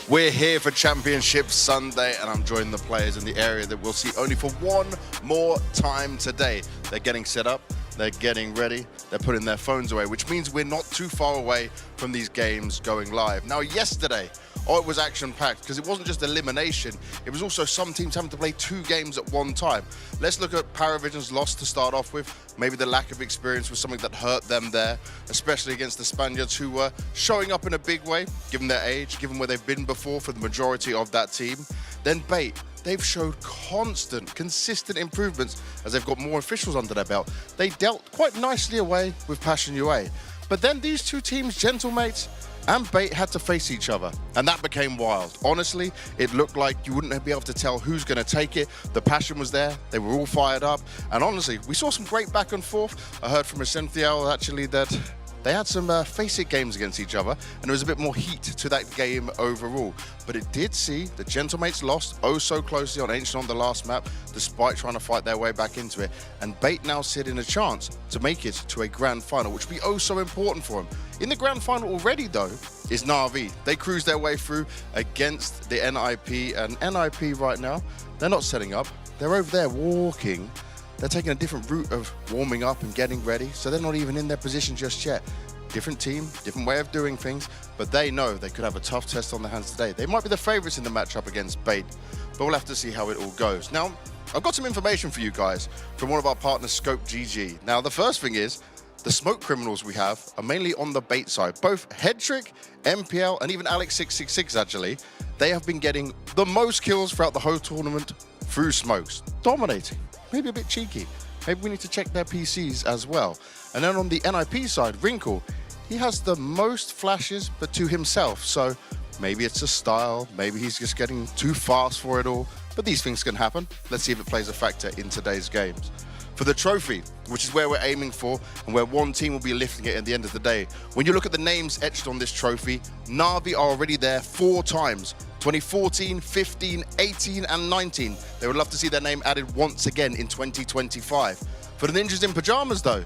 We're here for Championship Sunday, and I'm joining the players in the area that we'll see only for one more time today. They're getting set up, they're getting ready, they're putting their phones away, which means we're not too far away from these games going live. Now, yesterday, it was action-packed because it wasn't just elimination, it was also some teams having to play 2 games at one time. Let's look at Paravision's loss to start off with. Maybe the lack of experience was something that hurt them there, especially against the Spaniards, who were showing up in a big way, given their age, given where they've been before for the majority of that team. Then BO3, they've showed consistent improvements as they've got more officials under their belt. They dealt quite nicely away with Passion UA. But then these two teams, Gentlemates and BO3, had to face each other, and that became wild. Honestly, it looked like you wouldn't be able to tell who's going to take it. The passion was there, they were all fired up, and honestly, we saw some great back and forth. I heard from Essential actually that they had some face-it games against each other, and there was a bit more heat to that game overall. But it did see the Gentlemates lost oh so closely on Ancient on the last map, despite trying to fight their way back into it. And BO3 now sit in a chance to make it to a grand final, which will be oh so important for them. In the grand final already, though, is NAVI. They cruised their way through against the NIP, and NIP right now, they're not setting up. They're over there walking. They're taking a different route of warming up and getting ready, so they're not even in their position just yet. Different team, different way of doing things, but they know they could have a tough test on their hands today. They might be the favourites in the matchup against BO3, but we'll have to see how it all goes. Now, I've got some information for you guys from one of our partners, Scope GG. Now, the first thing is, the smoke criminals we have are mainly on the BO3 side. Both Headtrick, MPL, and even Alex666 actually, they have been getting the most kills throughout the whole tournament through smokes. Dominating. Maybe a bit cheeky. Maybe we need to check their PCs as well. And then on the NIP side, Wrinkle, he has the most flashes, but to himself. So maybe it's a style, maybe he's just getting too fast for it all. But these things can happen. Let's see if it plays a factor in today's games. For the trophy, which is where we're aiming for and where one team will be lifting it at the end of the day. When you look at the names etched on this trophy, NAVI are already there 4 times. 2014, 15, 18, and 19. They would love to see their name added once again in 2025. For the Ninjas in Pyjamas, though,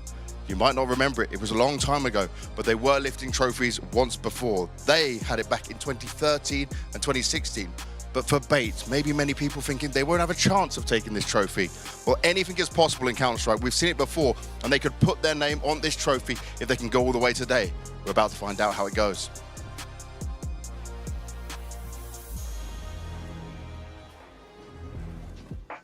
you might not remember it. It was a long time ago, but they were lifting trophies once before. They had it back in 2013 and 2016. But for BO3, maybe many people thinking they won't have a chance of taking this trophy. Well, anything is possible in Counter-Strike. We've seen it before, and they could put their name on this trophy if they can go all the way today. We're about to find out how it goes.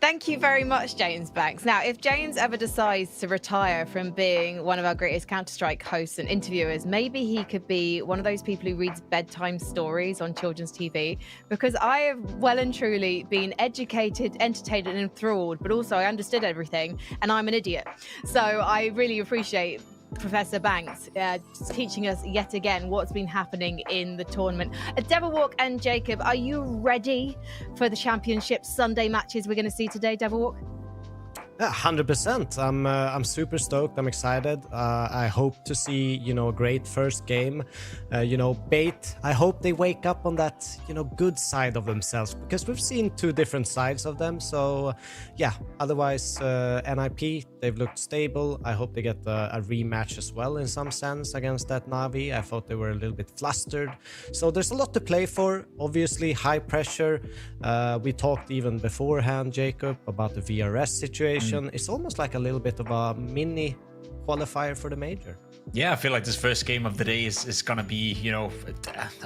Thank you very much, James Banks. Now, if James ever decides to retire from being one of our greatest Counter-Strike hosts and interviewers, maybe he could be one of those people who reads bedtime stories on children's TV, because I have well and truly been educated, entertained and enthralled, but also I understood everything and I'm an idiot. So I really appreciate Professor Banks teaching us yet again what's been happening in the tournament. Devilwalk and Jacob, are you ready for the Championship Sunday matches we're going to see today, Devilwalk? 100%. I'm super stoked. I'm excited. I hope to see, a great first game. BO3, I hope they wake up on that, good side of themselves, because we've seen 2 different sides of them. So yeah, otherwise NIP, they've looked stable. I hope they get a rematch as well in some sense against that NAVI. I thought they were a little bit flustered. So there's a lot to play for. Obviously high pressure. We talked even beforehand, Jacob, about the VRS situation. It's almost like a little bit of a mini qualifier for the major. Yeah, I feel like this first game of the day is going to be,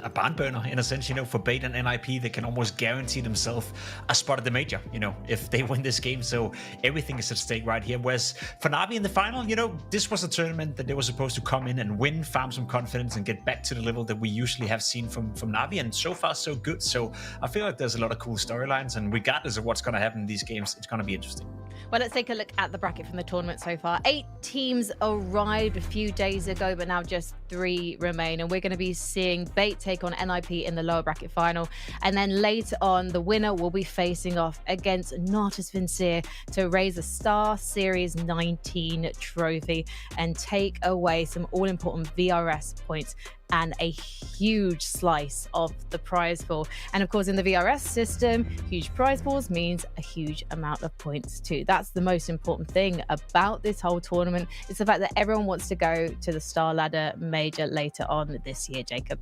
a barn burner in a sense. For BO3 and NIP, they can almost guarantee themselves a spot at the major, if they win this game. So everything is at stake right here. Whereas for NAVI in the final, this was a tournament that they were supposed to come in and win, farm some confidence and get back to the level that we usually have seen from NAVI. And so far, so good. So I feel like there's a lot of cool storylines. And regardless of what's going to happen in these games, it's going to be interesting. Well, let's take a look at the bracket from the tournament so far. 8 teams arrived a few days ago, but now just 3 remain. And we're going to be seeing BO3 take on NIP in the lower bracket final. And then later on, the winner will be facing off against Natus Vincere to raise a StarSeries 19 trophy and take away some all-important VRS points and a huge slice of the prize pool. And of course, in the VRS system, huge prize pools means a huge amount of points too. That's the most important thing about this whole tournament. It's the fact that everyone wants to go to the StarLadder major later on this year, Jacob.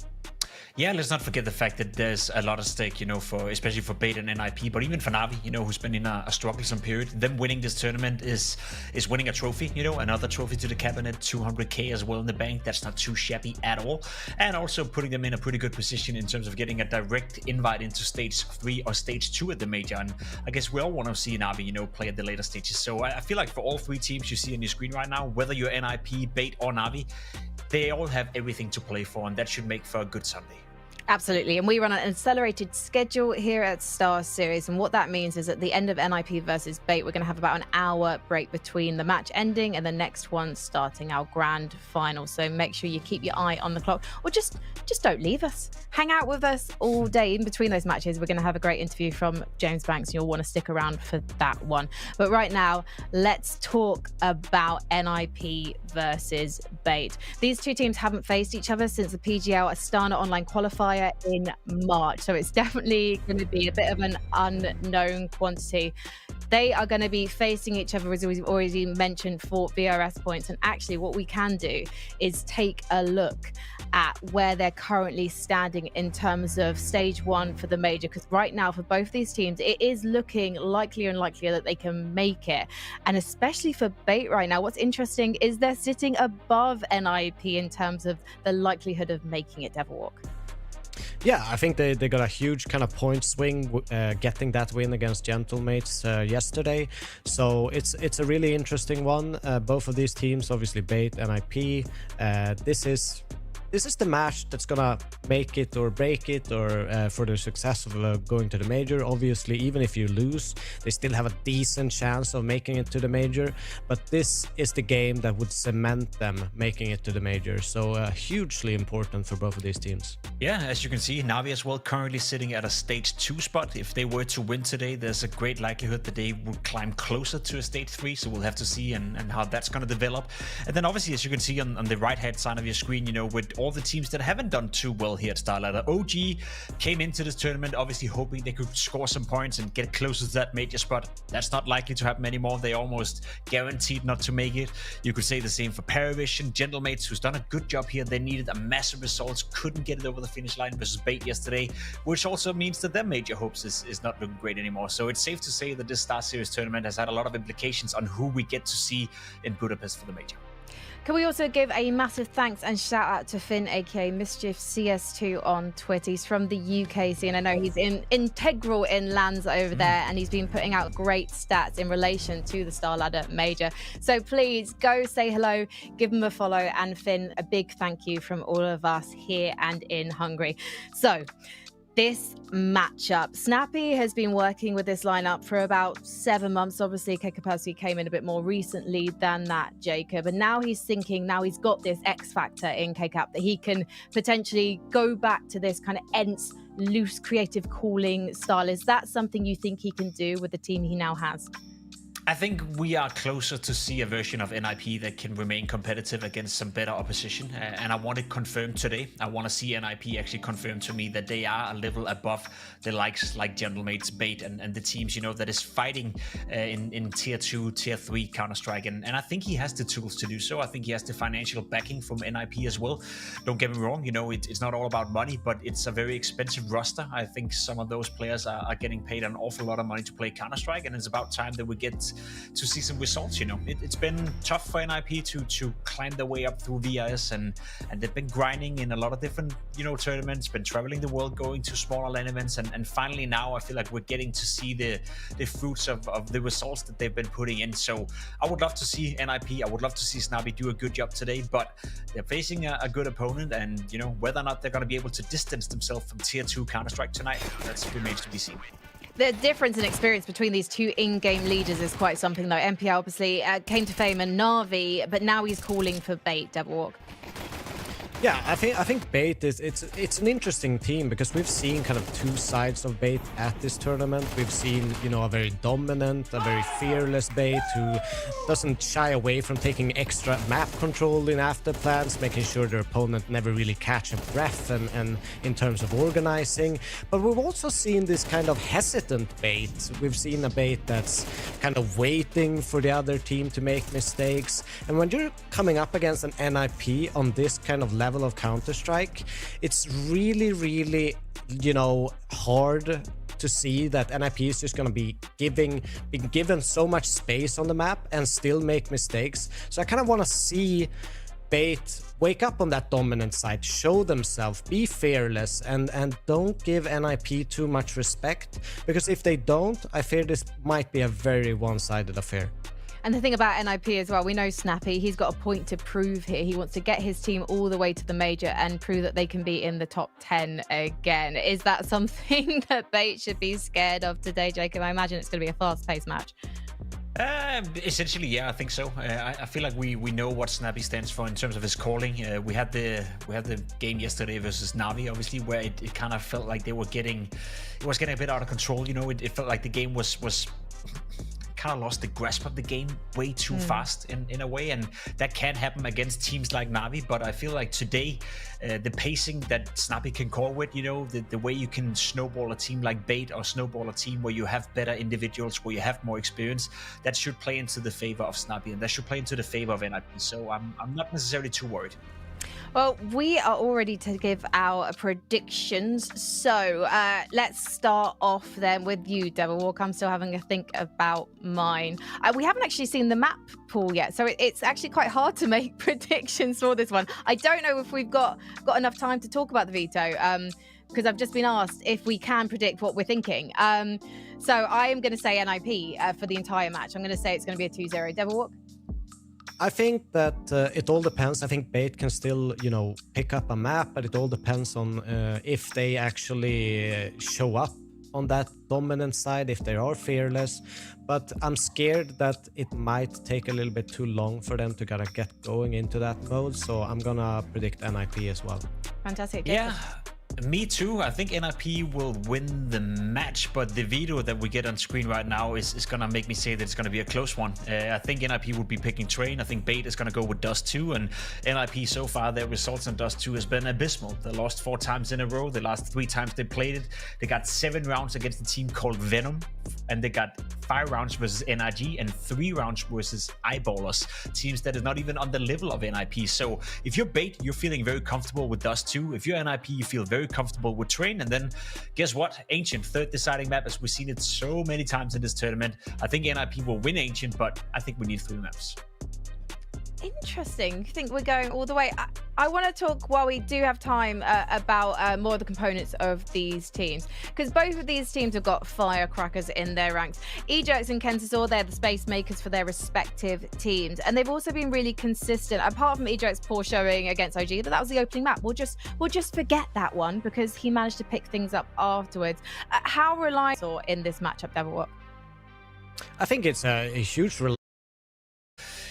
Yeah, let's not forget the fact that there's a lot at stake, for especially for Bait and NIP, but even for NAVI, who's been in a strugglesome period. Them winning this tournament is winning a trophy, another trophy to the cabinet, 200k as well in the bank. That's not too shabby at all, and also putting them in a pretty good position in terms of getting a direct invite into stage 3 or stage 2 at the major. And I guess we all want to see NAVI, play at the later stages. So I feel like for all 3 teams you see on your screen right now, whether you're NIP, Bait, or NAVI, they all have everything to play for, and that should make for a good Sunday. Absolutely. And we run an accelerated schedule here at StarSeries. And what that means is at the end of NIP versus Bait, we're going to have about an hour break between the match ending and the next one starting our grand final. So make sure you keep your eye on the clock, or just don't leave us. Hang out with us all day in between those matches. We're going to have a great interview from James Banks, and you'll want to stick around for that one. But right now, let's talk about NIP versus Bait. These two teams haven't faced each other since the PGL Astana Online qualifier in March, so it's definitely going to be a bit of an unknown quantity. They are going to be facing each other, as we've already mentioned, for VRS points. And actually what we can do is take a look at where they're currently standing in terms of stage 1 for the major, because right now for both these teams it is looking likelier and likelier that they can make it. And especially for Bait right now, what's interesting is they're sitting above NIP in terms of the likelihood of making it, Devilwalk. Yeah, I think they got a huge kind of point swing getting that win against Gentlemates yesterday. So it's a really interesting one. Both of these teams, obviously Bait and NIP. This is the match that's gonna make it or break it, or for the success of going to the major. Obviously, even if you lose, they still have a decent chance of making it to the major. But this is the game that would cement them making it to the major. So hugely important for both of these teams. Yeah, as you can see, NAVI as well currently sitting at a stage 2 spot. If they were to win today, there's a great likelihood that they would climb closer to a stage 3. So we'll have to see and how that's going to develop. And then obviously, as you can see on the right hand side of your screen, with all the teams that haven't done too well here at StarLadder. OG came into this tournament obviously hoping they could score some points and get closer to that major spot. That's not likely to happen anymore. They almost guaranteed not to make it. You could say the same for Paravision, Gentlemates, who's done a good job here. They needed a massive results, couldn't get it over the finish line versus Bait yesterday, which also means that their major hopes is not looking great anymore. So it's safe to say that this Star Series tournament has had a lot of implications on who we get to see in Budapest for the major. Can we also give a massive thanks and shout out to Finn, aka Mischief CS2 on Twitter. He's from the UK scene. I know he's integral in LANs over there, and he's been putting out great stats in relation to the StarLadder major. So please go say hello, give him a follow, and Finn, a big thank you from all of us here and in Hungary. So this matchup, Snappy has been working with this lineup for about 7 months. Obviously, Kekapasi came in a bit more recently than that, Jacob. And now he's thinking, now he's got this X factor in Kekap that he can potentially go back to this kind of ENT, loose, creative, calling style. Is that something you think he can do with the team he now has? I think we are closer to see a version of NIP that can remain competitive against some better opposition, and I want it confirmed today. I want to see NIP actually confirm to me that they are a level above the likes like Gentlemates, Bait, and the teams that is fighting in tier 2, tier 3 Counter-Strike, and I think he has the tools to do so. I think he has the financial backing from NIP as well. Don't get me wrong, it's not all about money, but it's a very expensive roster. I think some of those players are getting paid an awful lot of money to play Counter-Strike, and it's about time that we get to see some results. It's been tough for NIP to climb their way up through VRS, and they've been grinding in a lot of different tournaments, been traveling the world, going to smaller LAN events, and finally now I feel like we're getting to see the fruits of the results that they've been putting in. So I would love to see NIP, I would love to see Snappy do a good job today, but they're facing a good opponent, and whether or not they're going to be able to distance themselves from tier 2 Counter-Strike tonight, that remains to be seen. The difference in experience between these two in-game leaders is quite something, though. MPL obviously came to fame in NAVI, but now he's calling for Bait, Devilwalk. Yeah, I think Bait it's an interesting team because we've seen kind of two sides of Bait at this tournament. We've seen a very dominant, a very fearless Bait who doesn't shy away from taking extra map control in after plans, making sure their opponent never really catch a breath and in terms of organizing. But we've also seen this kind of hesitant Bait. We've seen a Bait that's kind of waiting for the other team to make mistakes. And when you're coming up against an NIP on this kind of level level of Counter-Strike, it's really, really, you know, hard to see that NIP is just going to be given so much space on the map and still make mistakes. So I kind of want to see Bait wake up on that dominant side, show themselves, be fearless, and don't give NIP too much respect, because if they don't, I fear this might be a very one-sided affair. And the thing about NIP as well, we know Snappy, he's got a point to prove here. He wants to get his team all the way to the major and prove that they can be in the top 10 again. Is that something that Bait should be scared of today, Jacob? I imagine it's going to be a fast-paced match. Essentially, yeah, I think so. I feel like we know what Snappy stands for in terms of his calling. We had the game yesterday versus NAVI, obviously, where it kind of felt like it was getting a bit out of control. You know, it felt like the game was kind of lost the grasp of the game way too fast in a way, and that can happen against teams like NAVI. But I feel like today, the pacing that Snappy can call with, you know, the way you can snowball a team like Bait or snowball a team where you have better individuals, where you have more experience, that should play into the favor of Snappy, and that should play into the favor of NIP. So I'm not necessarily too worried. Well, we are all ready to give our predictions. So let's start off then with you, Devil Walk. I'm still having a think about mine. We haven't actually seen the map pool yet, so it's actually quite hard to make predictions for this one. I don't know if we've got enough time to talk about the veto, because I've just been asked if we can predict what we're thinking. So I am going to say NIP for the entire match. I'm going to say it's going to be a 2-0. Devil Walk? I think that it all depends. I think Bait can still, you know, pick up a map, but it all depends on if they actually show up on that dominant side, if they are fearless. But I'm scared that it might take a little bit too long for them to kind of get going into that mode. So I'm gonna predict NIP as well. Fantastic. Yeah. Me too. I think NIP will win the match, but the veto that we get on screen right now is going to make me say that it's going to be a close one. I think NIP will be picking Train. I think Bait is going to go with Dust 2, and NIP so far, their results on Dust 2 has been abysmal. They lost 4 times in a row. The last 3 times they played it, they got 7 rounds against a team called Venom, and they got 5 rounds versus NIG and 3 rounds versus Eyeballers, teams that is not even on the level of NIP. So if you're Bait, you're feeling very comfortable with Dust 2. If you're NIP, you feel very comfortable with Train. And then guess what? Ancient, third deciding map, as we've seen it so many times in this tournament. I think NIP will win Ancient, but I think we need 3 maps. Interesting. You think we're going all the way? I want to talk, while we do have time, about more of the components of these teams, because both of these teams have got firecrackers in their ranks. Ejerks and Kensasaur, they're the space makers for their respective teams, and they've also been really consistent. Apart from Ejerks' poor showing against OG, that was the opening map. We'll just forget that one because he managed to pick things up afterwards. How reliable in this matchup, Devil Walk? I think it's a huge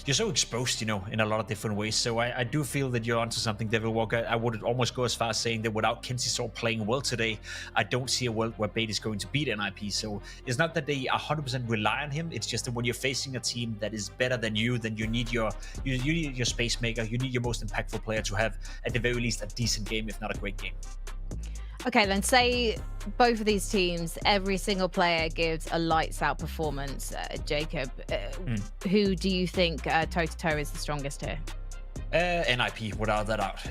you're so exposed, you know, in a lot of different ways. So I do feel that you're onto something, Devil Walker. I would almost go as far as saying that without Kensasaur playing well today, I don't see a world where Bait is going to beat NIP. So it's not that they 100% rely on him. It's just that when you're facing a team that is better than you, then you need your space maker. You need your most impactful player to have, at the very least, a decent game, if not a great game. Okay, then say both of these teams, every single player gives a lights out performance. Jacob, who do you think toe-to-toe is the strongest here? NIP, without that doubt.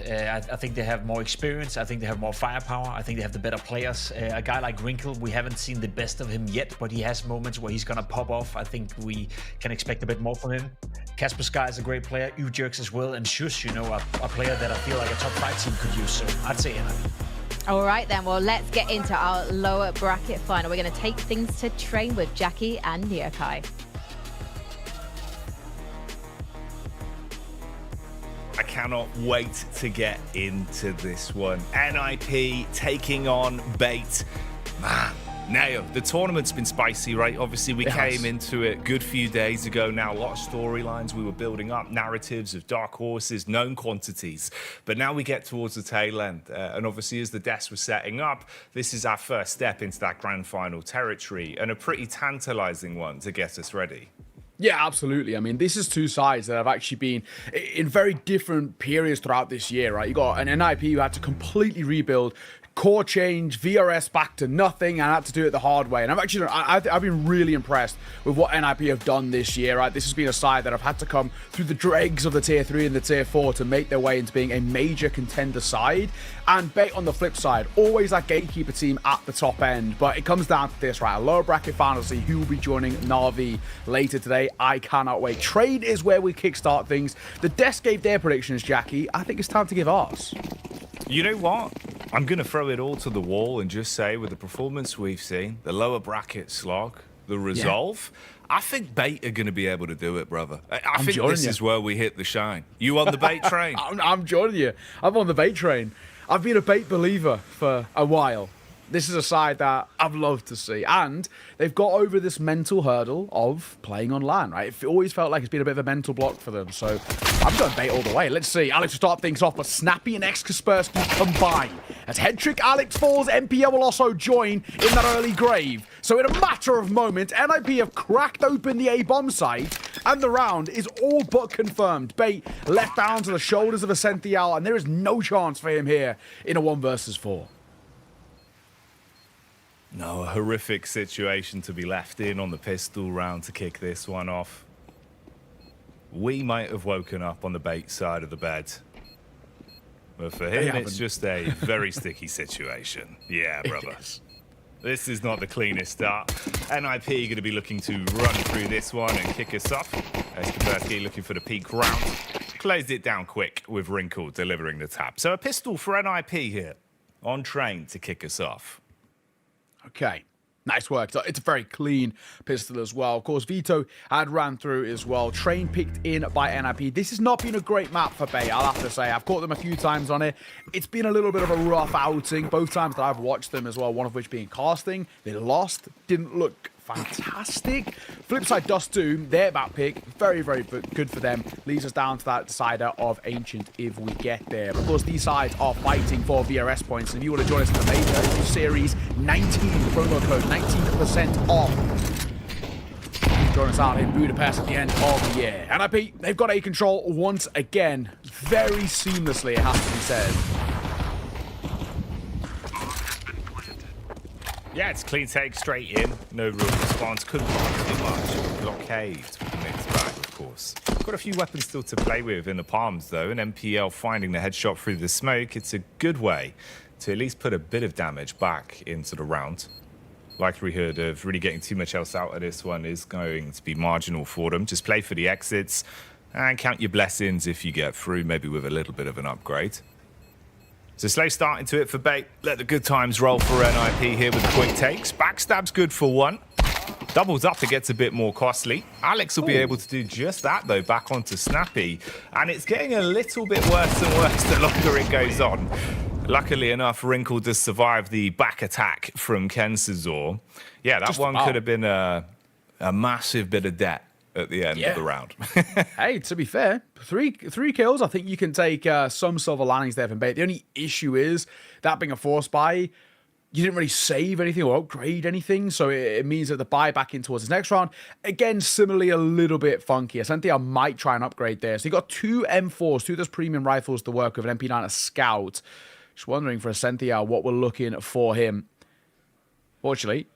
I think they have more experience. I think they have more firepower. I think they have the better players. A guy like Wrinkle, we haven't seen the best of him yet, but he has moments where he's going to pop off. I think we can expect a bit more from him. Casper Sky is a great player. Ejerks as well. And Shush, you know, a player that I feel like a top 5 team could use. So I'd say NIP. All right, then. Well, let's get into our lower bracket final. We're going to take things to Train with Jackie and Neokai. I cannot wait to get into this one. NIP taking on Bait. Man, Neo, the tournament's been spicy, right? Obviously, we came into it a good few days ago now. A lot of storylines we were building up, narratives of dark horses, known quantities. But now we get towards the tail end. And obviously, as the desk was setting up, this is our first step into that grand final territory, and a pretty tantalizing one to get us ready. Yeah, absolutely. I mean, this is 2 sides that have actually been in very different periods throughout this year, right? You got an NIP who had to completely rebuild core change, VRS back to nothing, and I had to do it the hard way. And I've been really impressed with what NIP have done this year. Right, this has been a side that have had to come through the dregs of the tier 3 and the tier 4 to make their way into being a major contender side. And BO3 on the flip side, always that gatekeeper team at the top end. But it comes down to this, right? A lower bracket final, see who will be joining NAVI later today. I cannot wait. Trade is where we kickstart things. The desk gave their predictions, Jackie. I think it's time to give ours. You know what? I'm going to throw it all to the wall and just say, with the performance we've seen, the lower bracket slog, the resolve, I think BO3 are going to be able to do it, brother. I think this is where we hit the shine. You on the BO3 train? I'm joining you. I'm on the BO3 train. I've been a BO3 believer for a while. This is a side that I've loved to see. And they've got over this mental hurdle of playing on LAN, right? It always felt like it's been a bit of a mental block for them. So I'm going BO3 all the way. Let's see. Alex will start things off, but Snappy and X-Kaspersky combine. As head trick Alex falls, MPL will also join in that early grave. So in a matter of moments, NIP have cracked open the A-bomb site, and the round is all but confirmed. BO3 left down to the shoulders of Ascential, and there is no chance for him here in a 1 versus 4. No, a horrific situation to be left in on the pistol round to kick this one off. We might have woken up on the BO3 side of the bed. But for him, it's just a very sticky situation. Yeah, brother. This is not the cleanest start. NIP going to be looking to run through this one and kick us off. Skabersky looking for the peak round. Closed it down quick with Wrinkle delivering the tap. So a pistol for NIP here on train to kick us off. Okay, nice work. So it's a very clean pistol as well. Of course, Vito had ran through as well. Train picked in by NIP. This has not been a great map for BO3, I'll have to say. I've caught them a few times on it. It's been a little bit of a rough outing. Both times that I've watched them as well, one of which being casting. They lost. Didn't look fantastic. Flip side, Dust Doom, their map pick. Very, very good for them. Leads us down to that decider of Ancient if we get there. Of course, these sides are fighting for VRS points. And if you want to join us in the major series, 19 promo code, 19% off. Join us out in Budapest at the end of the year. NIP, they've got A control once again. Very seamlessly, it has to be said. Yeah, it's clean take straight in. No real response. Couldn't find too much. Blockade mixed back, of course. Got a few weapons still to play with in the palms, though. And MPL finding the headshot through the smoke. It's a good way to at least put a bit of damage back into the round. Likelihood of really getting too much else out of this one is going to be marginal for them. Just play for the exits and count your blessings if you get through, maybe with a little bit of an upgrade. So slow start into it for BO3. Let the good times roll for NIP here with the quick takes. Backstab's good for one. Doubles up, it gets a bit more costly. Alex will be able to do just that, though, back onto Snappy. And it's getting a little bit worse and worse the longer it goes on. Luckily enough, Wrinkle does survive the back attack from Kensazor. Yeah, that just one could have been a massive bit of debt at the end of the round. Hey, to be fair, three kills. I think you can take some silver linings there from BO3. The only issue is that being a force buy, you didn't really save anything or upgrade anything, so it means that the buy back in towards the next round, again, similarly a little bit funky. I think I might try and upgrade there. So you got 2 M4s, 2 of those premium rifles to work with, an MP9, a Scout. Just wondering for Ascential what we're looking for him. Fortunately,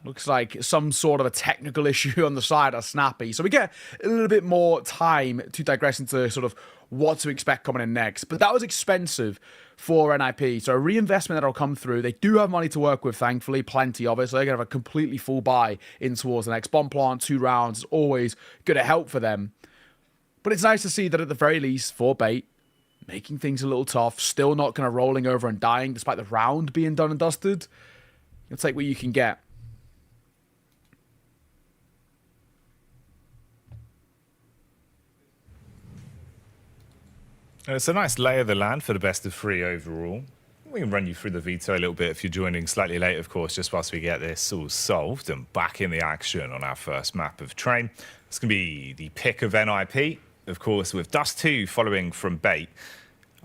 looks like some sort of a technical issue on the side of Snappy. So we get a little bit more time to digress into sort of what to expect coming in next. But that was expensive for NIP. So a reinvestment that'll come through. They do have money to work with, thankfully. Plenty of it. So they're going to have a completely full buy in towards the next bomb plant. 2 rounds is always going to help for them. But it's nice to see that at the very least for BO3, making things a little tough. Still not kind of rolling over and dying despite the round being done and dusted. You'll take what you can get. It's a nice lay of the land for the best of 3 overall. We can run you through the veto a little bit if you're joining slightly late, of course, just whilst we get this all solved and back in the action on our first map of Train. It's going to be the pick of NIP, of course, with Dust 2 following from BO3.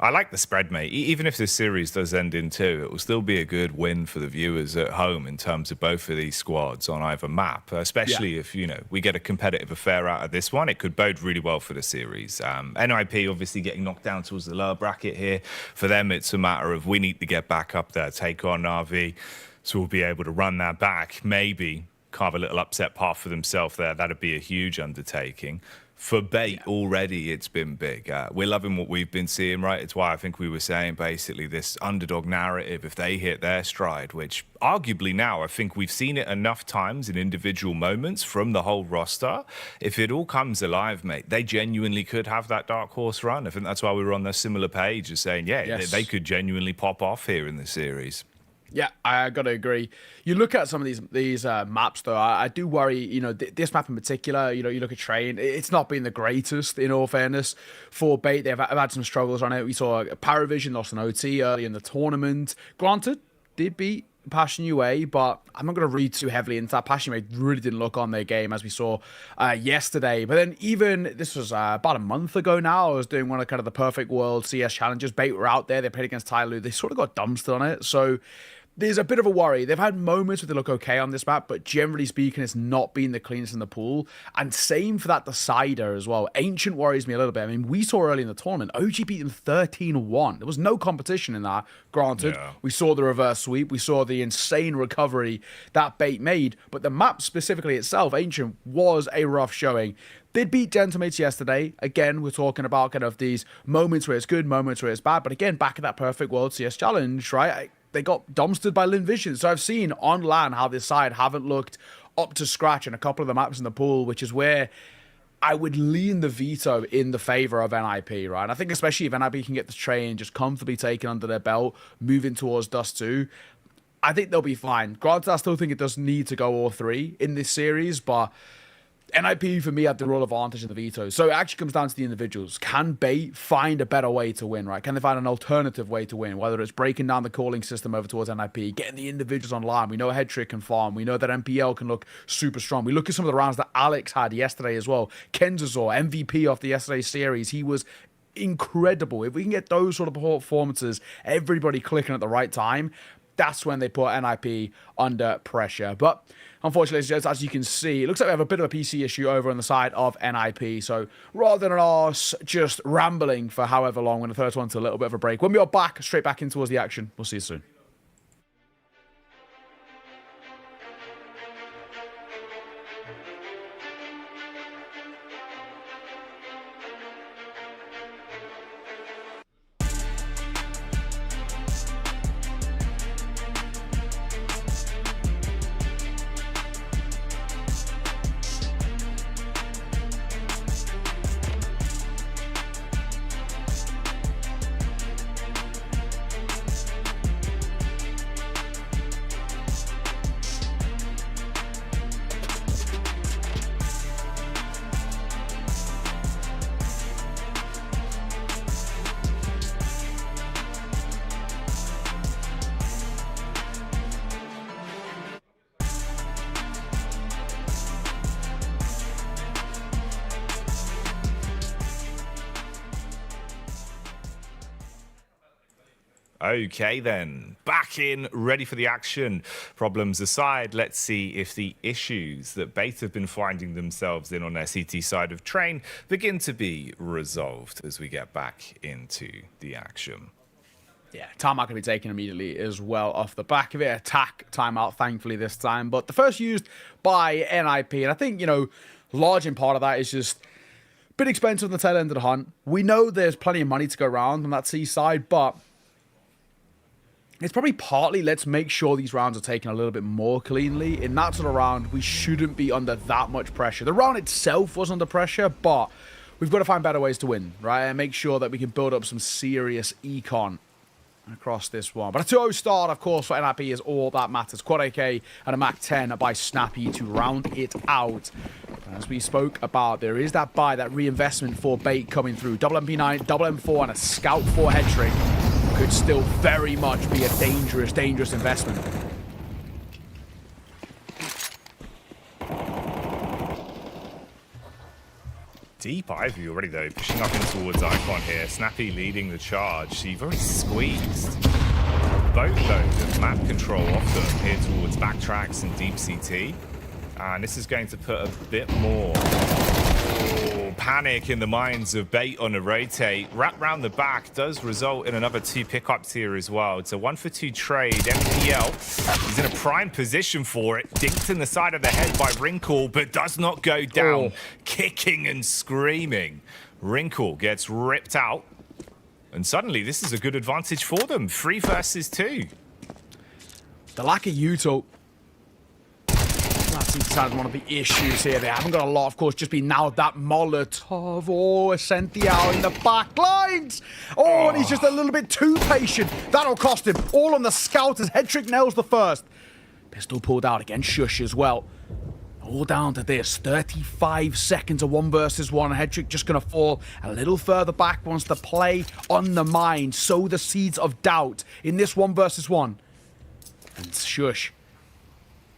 I like the spread, mate. Even if this series does end in 2, it will still be a good win for the viewers at home in terms of both of these squads on either map, especially if, you know, we get a competitive affair out of this one. It could bode really well for the series. NIP obviously getting knocked down towards the lower bracket here. For them, it's a matter of we need to get back up there, take on NAVI, so we'll be able to run that back, maybe carve a little upset path for themselves there. That'd be a huge undertaking. For Bait, already it's been big. We're loving what we've been seeing, right? It's why I think we were saying basically this underdog narrative, if they hit their stride, which arguably now I think we've seen it enough times in individual moments from the whole roster. If it all comes alive, mate, they genuinely could have that dark horse run. I think that's why we were on the similar page as saying, yeah, they could genuinely pop off here in the series. Yeah, I gotta agree. You look at some of these maps, though. I do worry. You know, this map in particular. You know, you look at Train. It's not been the greatest, in all fairness, for Bait. They've had some struggles on it. We saw Paravision lost an OT early in the tournament. Granted, did beat Passion UA, but I'm not going to read too heavily into that. Passion UA really didn't look on their game, as we saw yesterday. But then even, this was about a month ago now, I was doing one of kind of the Perfect World CS challenges. Bait were out there. They played against Tyloo. They sort of got dumpstered on it. So there's a bit of a worry. They've had moments where they look okay on this map, but generally speaking, it's not been the cleanest in the pool. And same for that decider as well. Ancient worries me a little bit. I mean, we saw early in the tournament, OG beat them 13-1. There was no competition in that, granted. Yeah. We saw the reverse sweep. We saw the insane recovery that Bait made. But the map specifically itself, Ancient, was a rough showing. Did beat Gentlemates yesterday. Again, we're talking about kind of these moments where it's good, moments where it's bad. But again, back at that Perfect World CS Challenge, right? They got dumpstered by Lin Vision. So I've seen on LAN how this side haven't looked up to scratch in a couple of the maps in the pool, which is where I would lean the veto in the favor of NIP, right? And I think especially if NIP can get the Train just comfortably taken under their belt, moving towards Dust 2, I think they'll be fine. Granted, I still think it does need to go all 3 in this series, but NIP, for me, had the role advantage in the veto. So it actually comes down to the individuals. Can Bait find a better way to win, right? Can they find an alternative way to win? Whether it's breaking down the calling system over towards NIP, getting the individuals online. We know Headtrick can farm. We know that MPL can look super strong. We look at some of the rounds that Alex had yesterday as well. Kenzazor, MVP of the yesterday's series. He was incredible. If we can get those sort of performances, everybody clicking at the right time, that's when they put NIP under pressure. But unfortunately, as you can see, it looks like we have a bit of a PC issue over on the side of NIP. So rather than us just rambling for however long, we're going to throw this one to a little bit of a break. When we are back, straight back in towards the action. We'll see you soon. Okay then, back in, ready for the action. Problems aside, let's see if the issues that Bait have been finding themselves in on their CT side of Train begin to be resolved as we get back into the action. Yeah, timeout can be taken immediately as well off the back of it. Attack timeout, thankfully, this time. But the first used by NIP, and I think, you know, large in part of that is just a bit expensive on the tail end of the hunt. We know there's plenty of money to go around on that C side, but it's probably partly let's make sure these rounds are taken a little bit more cleanly. In that sort of round, we shouldn't be under that much pressure. The round itself was under pressure, but we've got to find better ways to win, right? And make sure that we can build up some serious econ across this one. But a 2-0 start, of course, for NIP is all that matters. Quad AK and a Mac 10 by Snappy to round it out. As we spoke about, there is that buy, that reinvestment for Bait coming through. Double MP9, double M4, and a Scout 4 head trick could still very much be a dangerous, dangerous investment. Deep Ivy already, though, pushing up in towards Icon here. Snappy leading the charge. So you've already squeezed boatload of map control off them here towards Backtracks and Deep CT. And this is going to put a bit more panic in the minds of Bait on a rotate. Wrap round the back does result in another 2 pickups here as well. It's a 1-for-2 trade. MPL, he's in a prime position for it. Dinked in the side of the head by Wrinkle, but does not go down. Kicking and screaming. Wrinkle gets ripped out. And suddenly, this is a good advantage for them. 3 versus 2. The lack of util. That seems to have one of the issues here. They haven't got a lot, of course, just been now that Molotov. Oh, Essential in the back lines. Oh, and he's just a little bit too patient. That'll cost him. All on the scout as Hedrick nails the first. Pistol pulled out against Shush as well. All down to this. 35 seconds of 1 versus 1. Hedrick just going to fall a little further back, wants to play on the mind, sow the seeds of doubt in this 1 versus 1. And Shush,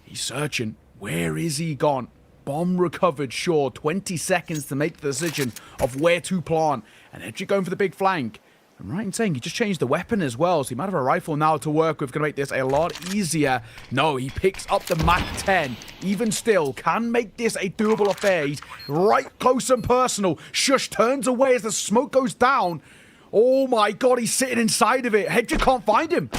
he's searching. Where is he gone? Bomb recovered, sure. 20 seconds to make the decision of where to plant. And Hedrick going for the big flank. I'm right in saying he just changed the weapon as well, so he might have a rifle now to work with. Going to make this a lot easier. No, he picks up the MAC-10. Even still, can make this a doable affair. He's right close and personal. Shush turns away as the smoke goes down. Oh my god, he's sitting inside of it. Hedrick can't find him.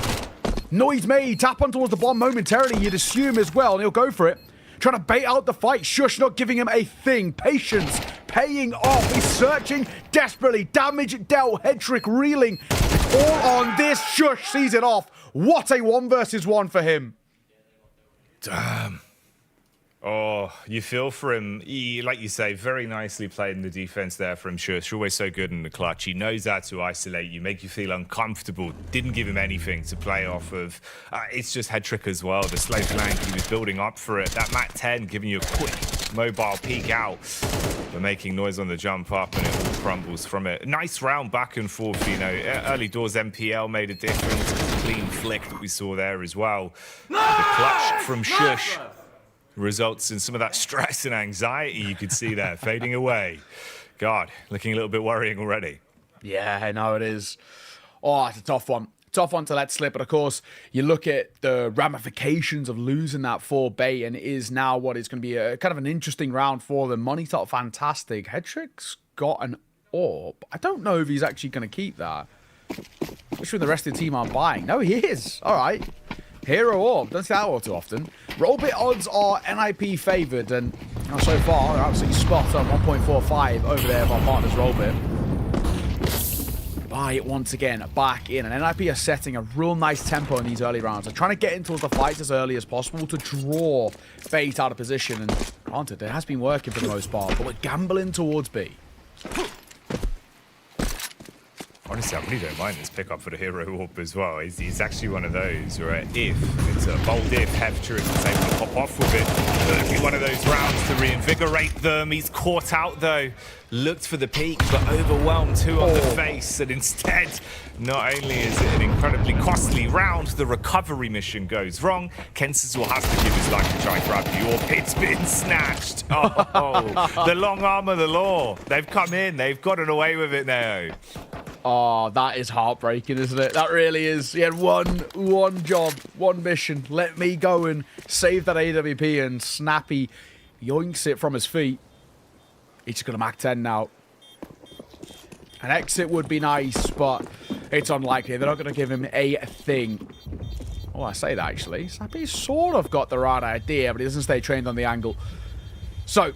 Noise made. Tap on towards the bomb momentarily, you'd assume as well, and he'll go for it. Trying to bait out the fight. Shush not giving him a thing. Patience paying off. He's searching desperately. Damage dealt. Hedrick reeling. All on this. Shush sees it off. What a 1 versus 1 for him. Damn. Oh, you feel for him. He, like you say, very nicely played in the defense there from Shush. Always so good in the clutch. He knows how to isolate you, make you feel uncomfortable. Didn't give him anything to play off of. It's just Hedrick as well. The slow flank, he was building up for it. That MAC-10 giving you a quick mobile peek out. But making noise on the jump up, and it all crumbles from it. Nice round back and forth, you know. Early doors MPL made a difference. Clean flick that we saw there as well. The clutch from Shush results in some of that stress and anxiety you could see there fading away. God, looking a little bit worrying already. Yeah, I know it is. Oh, it's a tough one. Tough one to let slip, but of course, you look at the ramifications of losing that for Bait, and it is now what is going to be a kind of an interesting round for them. Money top fantastic. Hedrick's got an orb. I don't know if he's actually going to keep that. Especially when the rest of the team aren't buying. No, he is. All right. Hero orb. Don't see that all too often. Rollbit odds are NIP favoured, and so far, they're absolutely spot on. 1.45 over there of our partner's Rollbit. Buy it once again, back in. And NIP are setting a real nice tempo in these early rounds. They're trying to get into the fights as early as possible to draw Bait out of position. And granted, it has been working for the most part, but we're gambling towards B. Honestly, I really don't mind this pickup for the Hero Orb as well. He's actually one of those where if, it's a bold if, Hefter is able to pop off with it. It'll be one of those rounds to reinvigorate them. He's caught out though. Looked for the peak, but overwhelmed 2 on the face. And instead, not only is it an incredibly costly round, the recovery mission goes wrong. Kensis will have to give his life to try and grab the orb. It's been snatched. Oh, the long arm of the law. They've come in. They've gotten away with it now. Oh, that is heartbreaking, isn't it? That really is. He had one job, one mission. Let me go and save that AWP, and Snappy yoinks it from his feet. He's just got a MAC-10 now. An exit would be nice, but it's unlikely. They're not going to give him a thing. Oh, I say that, actually. Snappy's sort of got the right idea, but he doesn't stay trained on the angle. So,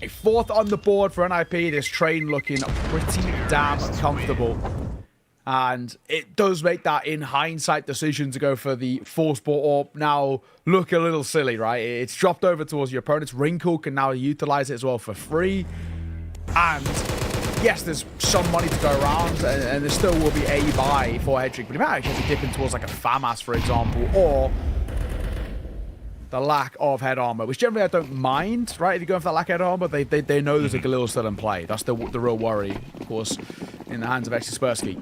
a 4th on the board for NIP. This train looking pretty damn comfortable. And it does make that, in hindsight, decision to go for the Force Ball Orb now look a little silly, right? It's dropped over towards your opponent's. Wrinkle can now utilize it as well for free. And yes, there's some money to go around, and there still will be a buy for Hedrick. But he might actually be dipping towards like a Pyjamas, for example, or the lack of head armor, which generally I don't mind, right? If you're going for that lack of head armor, they know there's a Galil still in play. That's the real worry, of course, in the hands of Kaspersky.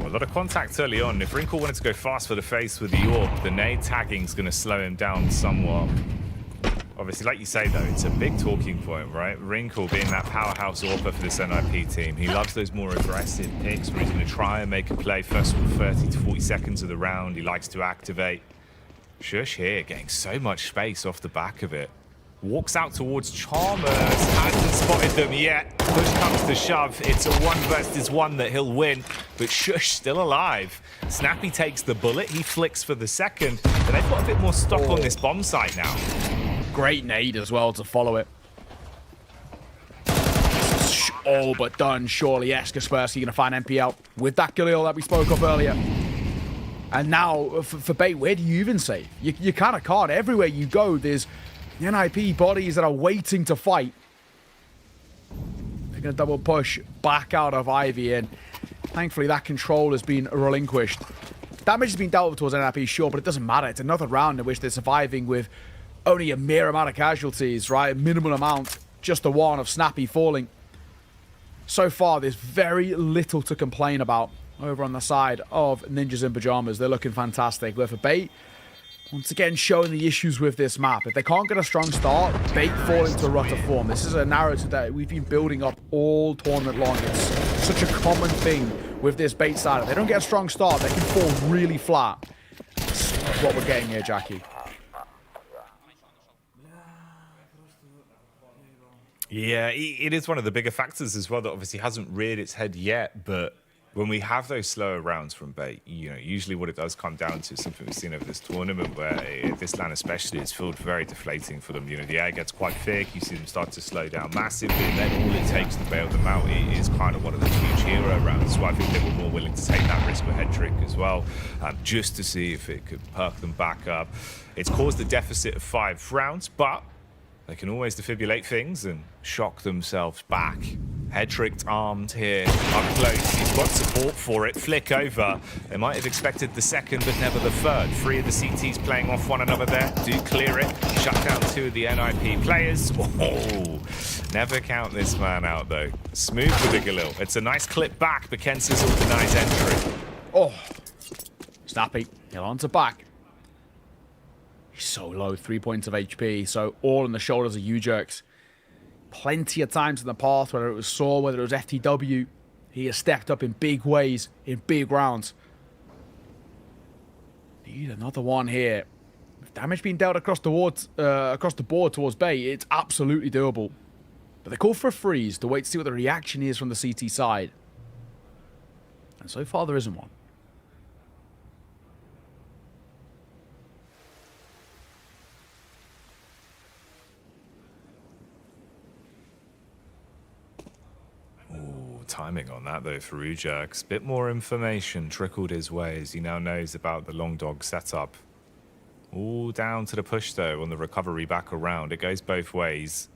a lot of contact early on. If Wrinkle wanted to go fast for the face with the AWP, the nade tagging is going to slow him down somewhat. Obviously, like you say, though, it's a big talking point, right? Wrinkle being that powerhouse AWPer for this NIP team. He loves those more aggressive picks where he's going to try and make a play first 30 to 40 seconds of the round. He likes to activate. Shush here, getting so much space off the back of it. Walks out towards Chalmers. Hasn't spotted them yet. Push comes to shove. It's a 1 versus 1 that he'll win. But Shush still alive. Snappy takes the bullet. He flicks for the second. But they've got a bit more stock on this bomb site now. Great nade as well to follow it. All but done, surely. Kaspersky going to find MP out with that Galil that we spoke of earlier. And now, for Bait, where do you even save? You kind of can't. Everywhere you go, there's NIP bodies that are waiting to fight. They're going to double push back out of Ivy, and thankfully that control has been relinquished. Damage has been dealt with towards NIP, sure, but it doesn't matter. It's another round in which they're surviving with only a mere amount of casualties, right? A minimal amount, just the one of Snappy falling. So far, there's very little to complain about over on the side of Ninjas in Pyjamas. They're looking fantastic. Where for Bait, once again, showing the issues with this map. If they can't get a strong start, Bait fall into a rut of form. This is a narrative that we've been building up all tournament long. It's such a common thing with this Bait side. If they don't get a strong start, they can fall really flat. That's what we're getting here, Jackie. Yeah, it is one of the bigger factors as well that obviously hasn't reared its head yet, but when we have those slower rounds from Bait, you know, usually what it does come down to is something we've seen over this tournament where this LAN especially is filled very deflating for them. You know, the air gets quite thick, you see them start to slow down massively, and then all it takes to bail them out is kind of one of those huge hero rounds. So I think they were more willing to take that risk with Head Trick as well, just to see if it could perk them back up. It's caused a deficit of 5 rounds, but they can always defibrillate things and shock themselves back. Head Tricked armed here, up close. He's got support for it. Flick over. They might have expected the second, but never the third. 3 of the CTs playing off one another there. Do clear it. Shut down 2 of the NIP players. Oh, never count this man out, though. Smooth with the Galil. It's a nice clip back, but Kensis will denies entry. Oh, Snappy. He'll onto back. He's so low, 3 points of HP, so all on the shoulders of U-Jerks. Plenty of times in the past, whether it was Saw, whether it was FTW, he has stepped up in big ways, in big rounds. Need another one here. With damage being dealt across the board towards Bait, it's absolutely doable. But they call for a freeze to wait to see what the reaction is from the CT side. And so far, there isn't one. Timing on that though for Ujax. Bit more information trickled his way as he now knows about the long dog setup. All down to the push though on the recovery back around. It goes both ways.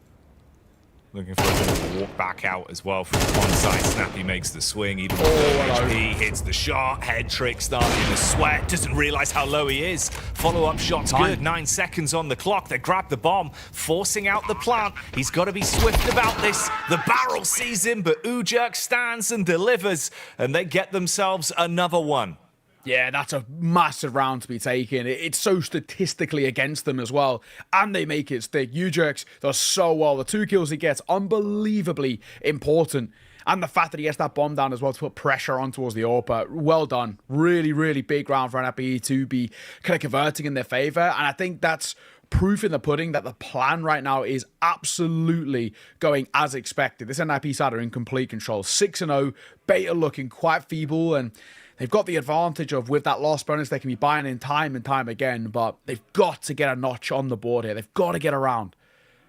Looking for a walk back out as well from one side. Snappy makes the swing. Even HP hits the shot. Head Trick starting to sweat. Doesn't realize how low he is. Follow-up shot's good. 9 seconds on the clock. They grab the bomb, forcing out the plant. He's got to be swift about this. The barrel sees him, but Ujerk stands and delivers, and they get themselves another one. Yeah, that's a massive round to be taken. It's so statistically against them as well. And they make it stick. U-Jerks does so well. The 2 kills he gets, unbelievably important. And the fact that he gets that bomb down as well to put pressure on towards the AWPer. Well done. Really, really big round for NAPE to be kind of converting in their favor. And I think that's proof in the pudding that the plan right now is absolutely going as expected. This NIP side are in complete control. 6-0. Beta looking quite feeble, and they've got the advantage of, with that loss bonus, they can be buying in time and time again, but they've got to get a notch on the board here. They've got to get around.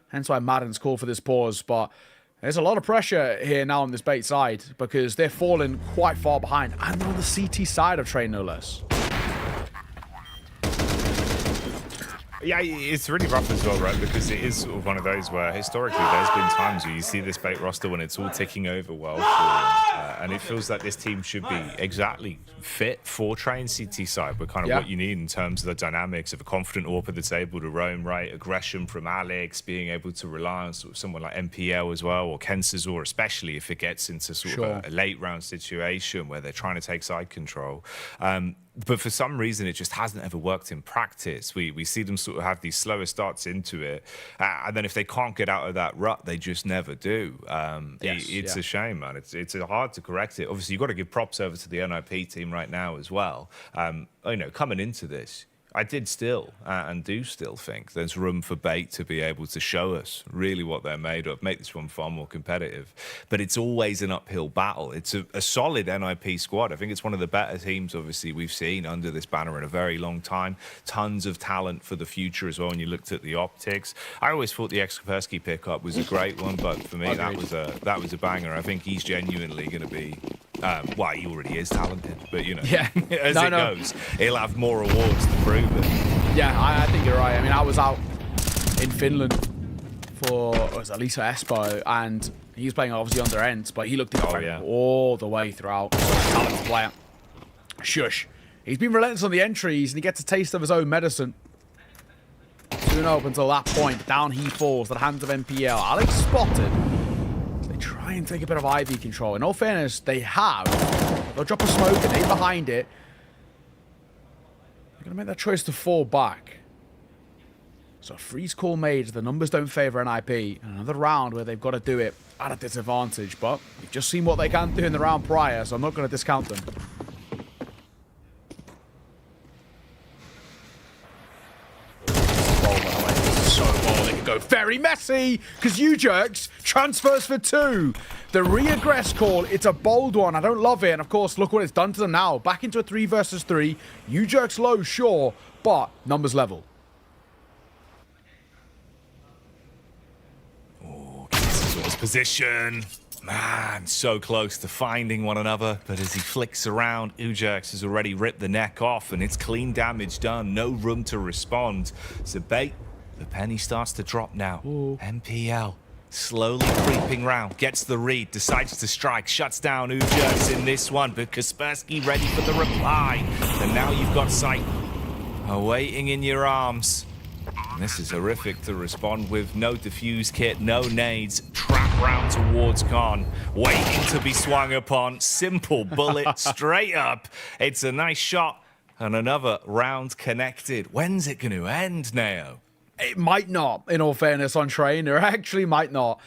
Hence why Madden's called for this pause, but there's a lot of pressure here now on this Bait side because they're falling quite far behind, and they're on the CT side of Train, no less. Yeah, it's really rough as well, right? Because it is sort of one of those where historically there's been times where you see this bait roster when it's all ticking over well for them, and it feels like this team should be exactly fit for Train CT side, but kind of what you need in terms of the dynamics of a confident AWP that's able to roam, right? Aggression from Alex, being able to rely on sort of someone like MPL as well, or Kensazor, especially if it gets into sort of a late round situation where they're trying to take side control. But for some reason, it just hasn't ever worked in practice. We see them sort of have these slower starts into it. And then if they can't get out of that rut, they just never do. It's a shame, man. It's hard to correct it. Obviously, you've got to give props over to the NIP team right now as well. You know, coming into this, I did still and do still think there's room for Bait to be able to show us really what they're made of, make this one far more competitive. But it's always an uphill battle. It's a solid NIP squad. I think it's one of the better teams, obviously, we've seen under this banner in a very long time. Tons of talent for the future as well when you looked at the optics. I always thought the Kaspersky pickup was a great one, but for me, that was a banger. I think he's genuinely going to be... well, he already is talented, but, you know, as it goes, he'll have more awards to prove it. Yeah, I think you're right. I mean, I was out in Finland for, it was Elisa Espo, and he was playing obviously under ends, but he looked incredible all the way throughout. Talented player. Shush. He's been relentless on the entries, and he gets a taste of his own medicine. 2-0 up until that point. Down he falls at the hands of MPL. Alex spotted. They try and take a bit of Ivy control. In all fairness, they have. They'll drop a smoke and they behind it. They're going to make that choice to fall back. So freeze call made. The numbers don't favor NIP. And another round where they've got to do it at a disadvantage. But we've just seen what they can do in the round prior, so I'm not going to discount them. Go very messy because U-Jerks transfers for 2. The re-aggress call, it's a bold one. I don't love it. And of course, look what it's done to them now. Back into a 3 versus 3. U-Jerks low, sure, but numbers level. Oh, Kensazor's position. Man, so close to finding one another, but as he flicks around, U-Jerks has already ripped the neck off and it's clean damage done. No room to respond. So Bait, the penny starts to drop now. Ooh. MPL slowly creeping round, gets the read, decides to strike, shuts down U-Jerks in this one, but Kaspersky ready for the reply. And now you've got sight awaiting in your arms. And this is horrific to respond with. No defuse kit, no nades. Trap round towards Con. Waiting to be swung upon. Simple bullet straight up. It's a nice shot. And another round connected. When's it going to end, Neo? It might not, in all fairness, on Train. It actually might not.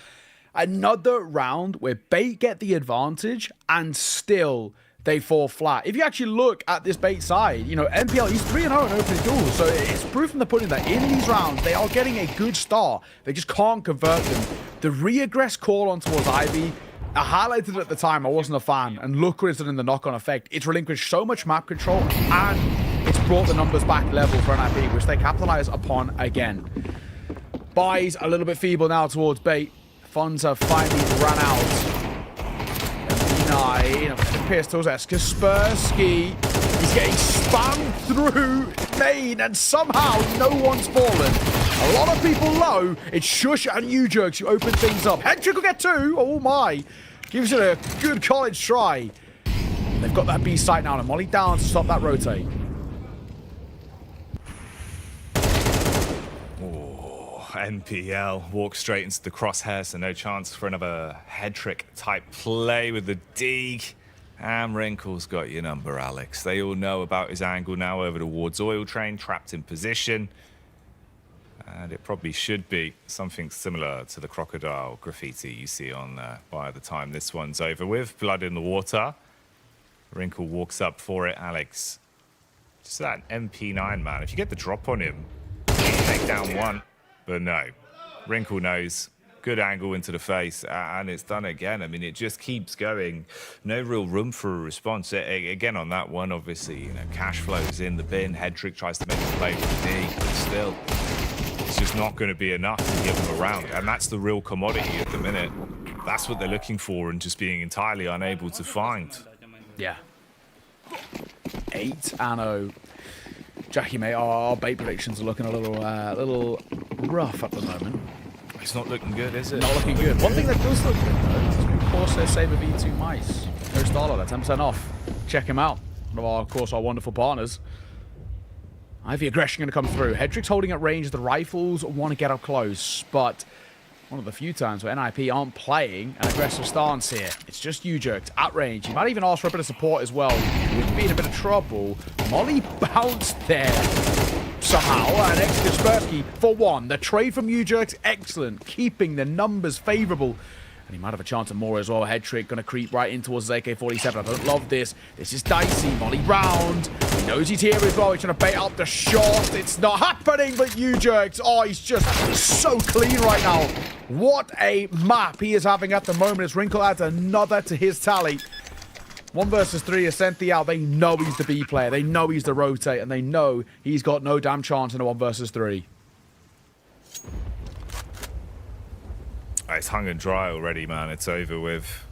Another round where Bait get the advantage and still they fall flat. If you actually look at this Bait side, you know, MPL, he's 3-0 in opening duels. So it's proof in the pudding that in these rounds, they are getting a good start. They just can't convert them. The re-aggress call on towards Ivy, I highlighted it at the time. I wasn't a fan. And look what it's done in the knock-on effect. It's relinquished so much map control and it's brought the numbers back level for NIP, which they capitalize upon again. Buys a little bit feeble now towards Bait. Funds have finally run out. Pierce towards Kaspersky. He's getting spammed through main, and somehow no one's fallen. A lot of people low. It's Shush and U-Jerks who open things up. Hendrick will get 2. Oh my. Gives it a good college try. They've got that B site now, and Molly down to stop that rotate. NPL walks straight into the crosshair, so no chance for another head trick type play with the dig. And Wrinkle's got your number, Alex. They all know about his angle now over towards Oil Train, trapped in position. And it probably should be something similar to the crocodile graffiti you see on by the time this one's over with. Blood in the water. Wrinkle walks up for it, Alex. Just that MP9, man. If you get the drop on him, take down one. But no, Wrinkle knows. Good angle into the face, and it's done again. I mean, it just keeps going. No real room for a response. Again, on that one, obviously, you know, cash flows in the bin. Hedrick tries to make a play with the D, but still, it's just not going to be enough to give them a round. And that's the real commodity at the minute. That's what they're looking for and just being entirely unable to find. Yeah. 8-0. Jackie, mate, our bait predictions are looking a little rough at the moment. It's not looking good, is it? Not looking good. One thing that does look good, though, is Corsair Saber V2 mice. No StarLadder, 10% off. Check him out. One of our, of course, our wonderful partners. Ivy aggression going to come through. Hedrick's holding at range. The rifles want to get up close, but one of the few times where NIP aren't playing an aggressive stance here. It's just U-jerked at range. He might even ask for a bit of support as well. He would be in a bit of trouble. Molly bounced there somehow. And Kaspersky for one. The trade from U-jerk's excellent, keeping the numbers favorable. And he might have a chance of more as well. Hedrick going to creep right in towards his AK-47. I don't love this. This is dicey. Molly round. He knows he's here as well. He's trying to bait up the shot. It's not happening, but U-jerks. Oh, he's just so clean right now. What a map he is having at the moment as Wrinkle adds another to his tally. 1 versus 3 is sent the out. They know he's the B player. They know he's the rotate. And they know he's got no damn chance in a 1 versus 3. It's hung and dry already, man. It's over with.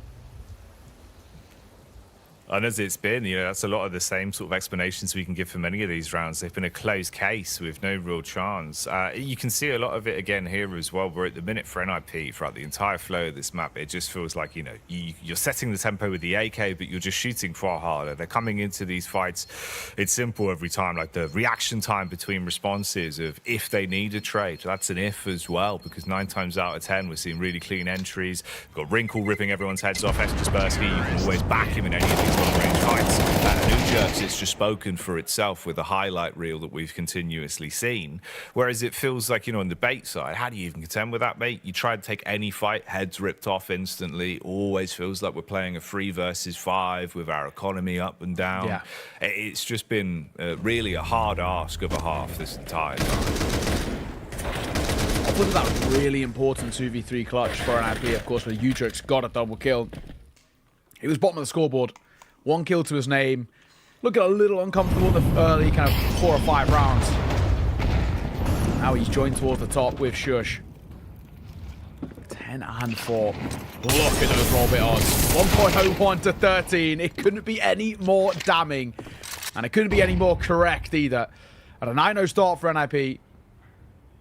And as it's been, you know, that's a lot of the same sort of explanations we can give for many of these rounds. They've been a closed case with no real chance. You can see a lot of it again here as well. We're at the minute for NIP throughout the entire flow of this map. It just feels like, you know, you're setting the tempo with the AK, but you're just shooting far harder. They're coming into these fights. It's simple every time. Like the reaction time between responses of if they need a trade. That's an if as well, because 9 times out of 10, we're seeing really clean entries. We've got Wrinkle ripping everyone's heads off. Kaspersky, you can always back him in any of these long-range fights. U-jerks, it's just spoken for itself with the highlight reel that we've continuously seen. Whereas it feels like, you know, on the bait side, how do you even contend with that, mate? You try to take any fight, heads ripped off instantly. Always feels like we're playing a 3 versus 5 with our economy up and down. Yeah. It's just been really a hard ask of a half this entire time. Look at that really important 2v3 clutch for an IP, of course, where U-jerks got a double kill. He was bottom of the scoreboard. 1 kill to his name. Looking a little uncomfortable in the early kind of 4 or 5 rounds. Now he's joined towards the top with Shush. 10 and 4. Look at those roll bit odds. 1.01 to 13. It couldn't be any more damning. And it couldn't be any more correct either. At a 9-0 start for NIP.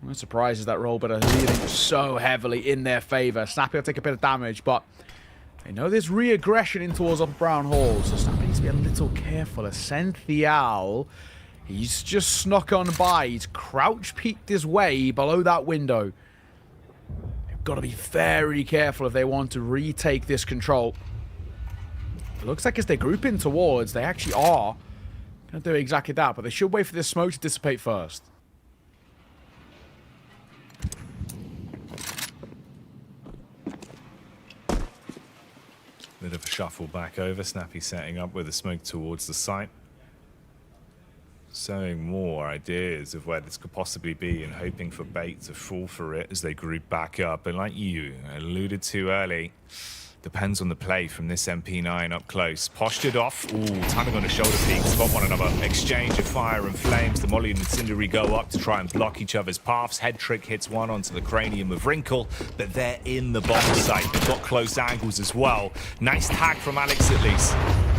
No surprises that roll bit are leaning so heavily in their favor. Snappy will take a bit of damage, but they know there's re-aggression in towards Upper Brown Hall, so Snappy needs to be a little careful. Ascenthial, he's just snuck on by. He's crouch-peeked his way below that window. They've got to be very careful if they want to retake this control. It looks like as they're grouping towards, they actually are going to do exactly that, but they should wait for this smoke to dissipate first. Bit of a shuffle back over. Snappy setting up with a smoke towards the site. Sowing more ideas of where this could possibly be and hoping for bait to fall for it as they group back up. And like you alluded to early, depends on the play from this MP9 up close. Postured off. Ooh, timing on a shoulder peek. Spot one another. Exchange of fire and flames. The Molly and the Cindery go up to try and block each other's paths. Hedrick hits one onto the cranium of Wrinkle, but they're in the bomb site. They've got close angles as well. Nice tag from Alex at least.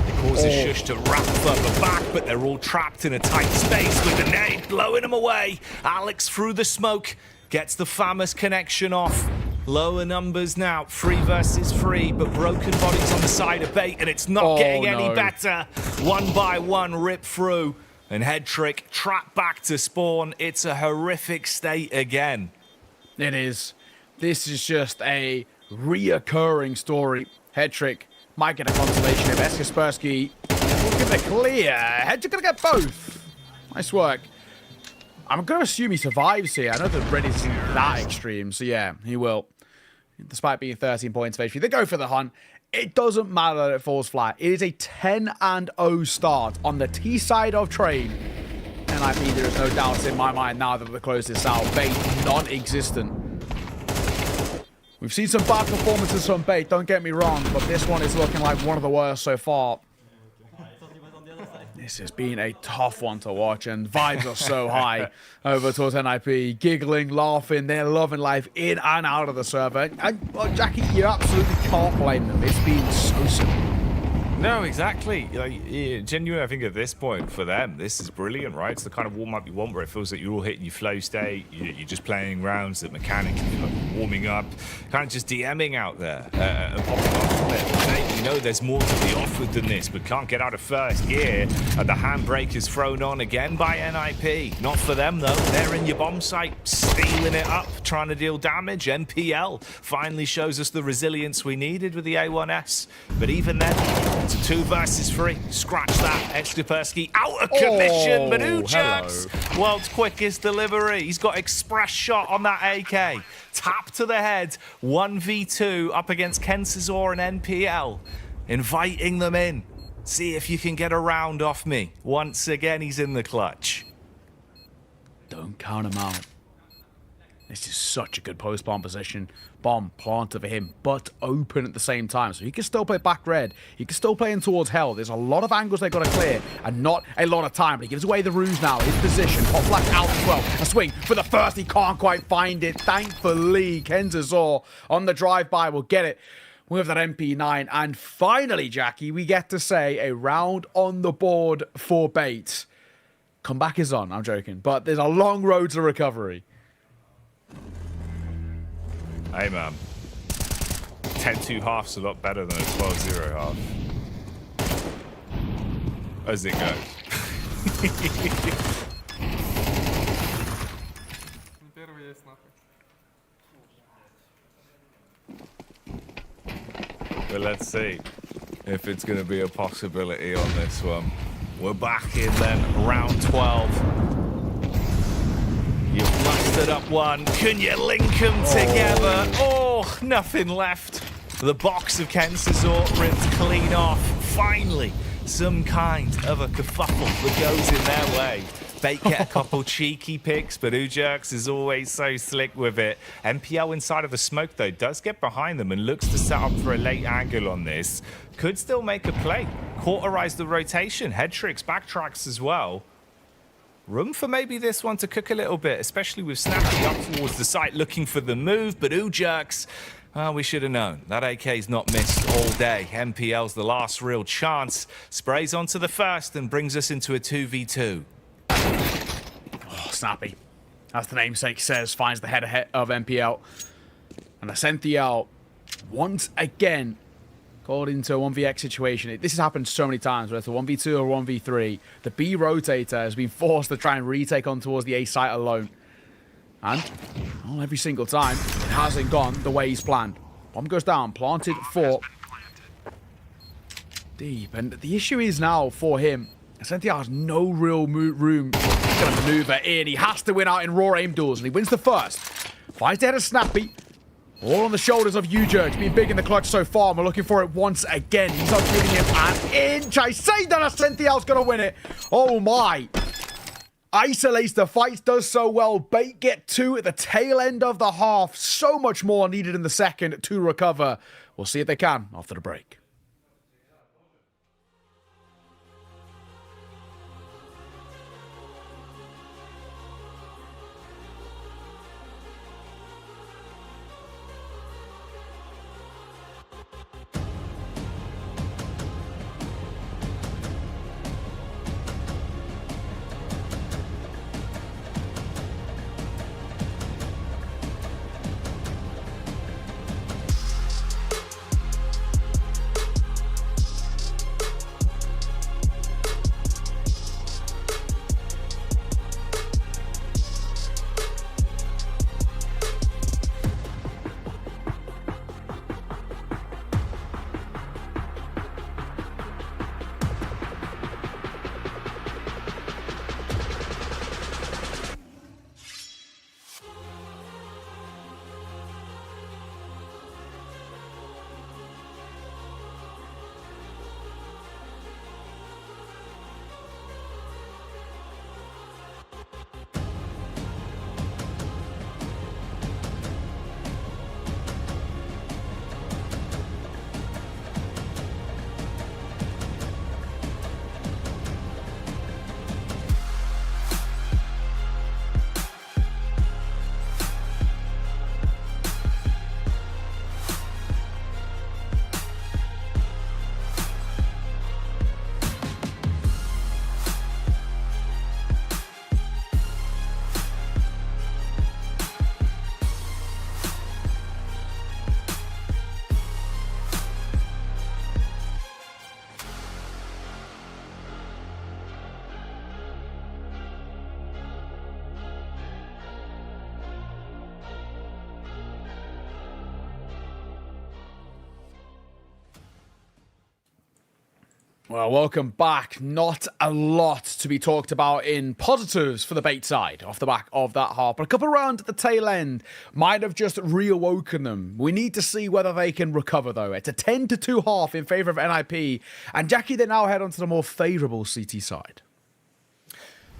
It causes Shush to wrap further back, but they're all trapped in a tight space with the nade blowing them away. Alex through the smoke gets the famous connection off. Lower numbers now, 3 versus 3, but broken bodies on the side of bait, and it's not getting any better. 1 by 1 rip through, and Hedrick trapped back to spawn. It's a horrific state again. It is. This is just a reoccurring story. Hedrick might get a consolation if Kaspersky will give it clear. Hedrick gonna get both. Nice work. I'm going to assume he survives here. I know that Red isn't that extreme, so yeah, he will. Despite being 13 points of HP, they go for the hunt. It doesn't matter that it falls flat. It is a 10-0 start on the T side of trade. NIP, there is no doubt in my mind now that they close this out. Bait, non-existent. We've seen some bad performances from Bait, don't get me wrong, but this one is looking like one of the worst so far. This has been a tough one to watch, and vibes are so high over towards NIP. Giggling, laughing, they're loving life in and out of the server. And well, Jackie, you absolutely can't blame them. It's been so simple. No, exactly. Like, yeah, genuinely, I think at this point for them, this is brilliant, right? It's the kind of warm-up you want where it feels like you're all hitting your flow state, you're just playing rounds that mechanically feel like warming up, kind of just DMing out there and popping off from it. You know there's more to be offered than this, but can't get out of first gear. And the handbrake is thrown on again by NIP. Not for them, though. They're in your bomb site, stealing it up, trying to deal damage. NPL finally shows us the resilience we needed with the A1S. But even then, it's a 2 versus 3. Scratch that. Exkapersky out of commission, but Ujax, world's quickest delivery. He's got express shot on that AK. Tap to the head. 1v2 up against Kensizor and NPL. Inviting them in. See if you can get a round off me. Once again, he's in the clutch. Don't count him out. This is such a good post-bomb position. Bomb planted for him, but open at the same time. So he can still play back red. He can still play in towards hell. There's a lot of angles they've got to clear and not a lot of time. But he gives away the ruse now. His position. Hot flash out as well. A swing for the first. He can't quite find it. Thankfully, Kensizor on the drive-by will get it with that MP9. And finally, Jackie, we get to say a round on the board for Bait. Comeback is on. I'm joking. But there's a long road to recovery. Hey, man. 10-2 half's a lot better than a 12-0 half. As it goes. But let's see if it's going to be a possibility on this one. We're back in then round 12. You've blasted up one. Can you link them together? Oh, nothing left. The box of Kensizor ripped clean off. Finally, some kind of a kerfuffle that goes in their way. Bait get a couple cheeky picks, but Ujax is always so slick with it. NPL inside of the smoke, though, does get behind them and looks to set up for a late angle on this. Could still make a play. Cauterize the rotation. Head tricks, backtracks as well. Room for maybe this one to cook a little bit, especially with Snappy up towards the site looking for the move, but Ujax, well, we should have known. That AK's not missed all day. NPL's the last real chance. Sprays onto the first and brings us into a 2v2. Oh, Snappy. As the namesake says, finds the head ahead of NPL. And Ascential, once again, called into a 1vx situation. This has happened so many times, whether it's a 1v2 or 1v3. The B rotator has been forced to try and retake on towards the A site alone. And, well, every single time, it hasn't gone the way he's planned. Bomb goes down, planted for deep. And the issue is now for him, Ascential has no real room to maneuver in. He has to win out in raw aim duels, and he wins the first. Finds the head of Snappy. All on the shoulders of Ujax, being big in the clutch so far. We're looking for it once again. He's not giving him an inch. I say that Ascential's going to win it. Oh my. Isolates the fights, does so well. Bait get 2 at the tail end of the half. So much more needed in the second to recover. We'll see if they can after the break. Well, welcome back. Not a lot to be talked about in positives for the bait side off the back of that half. But a couple of rounds at the tail end might have just reawoken them. We need to see whether they can recover, though. It's a 10-2 half in favor of NIP. And Jackie, they now head on to the more favorable CT side.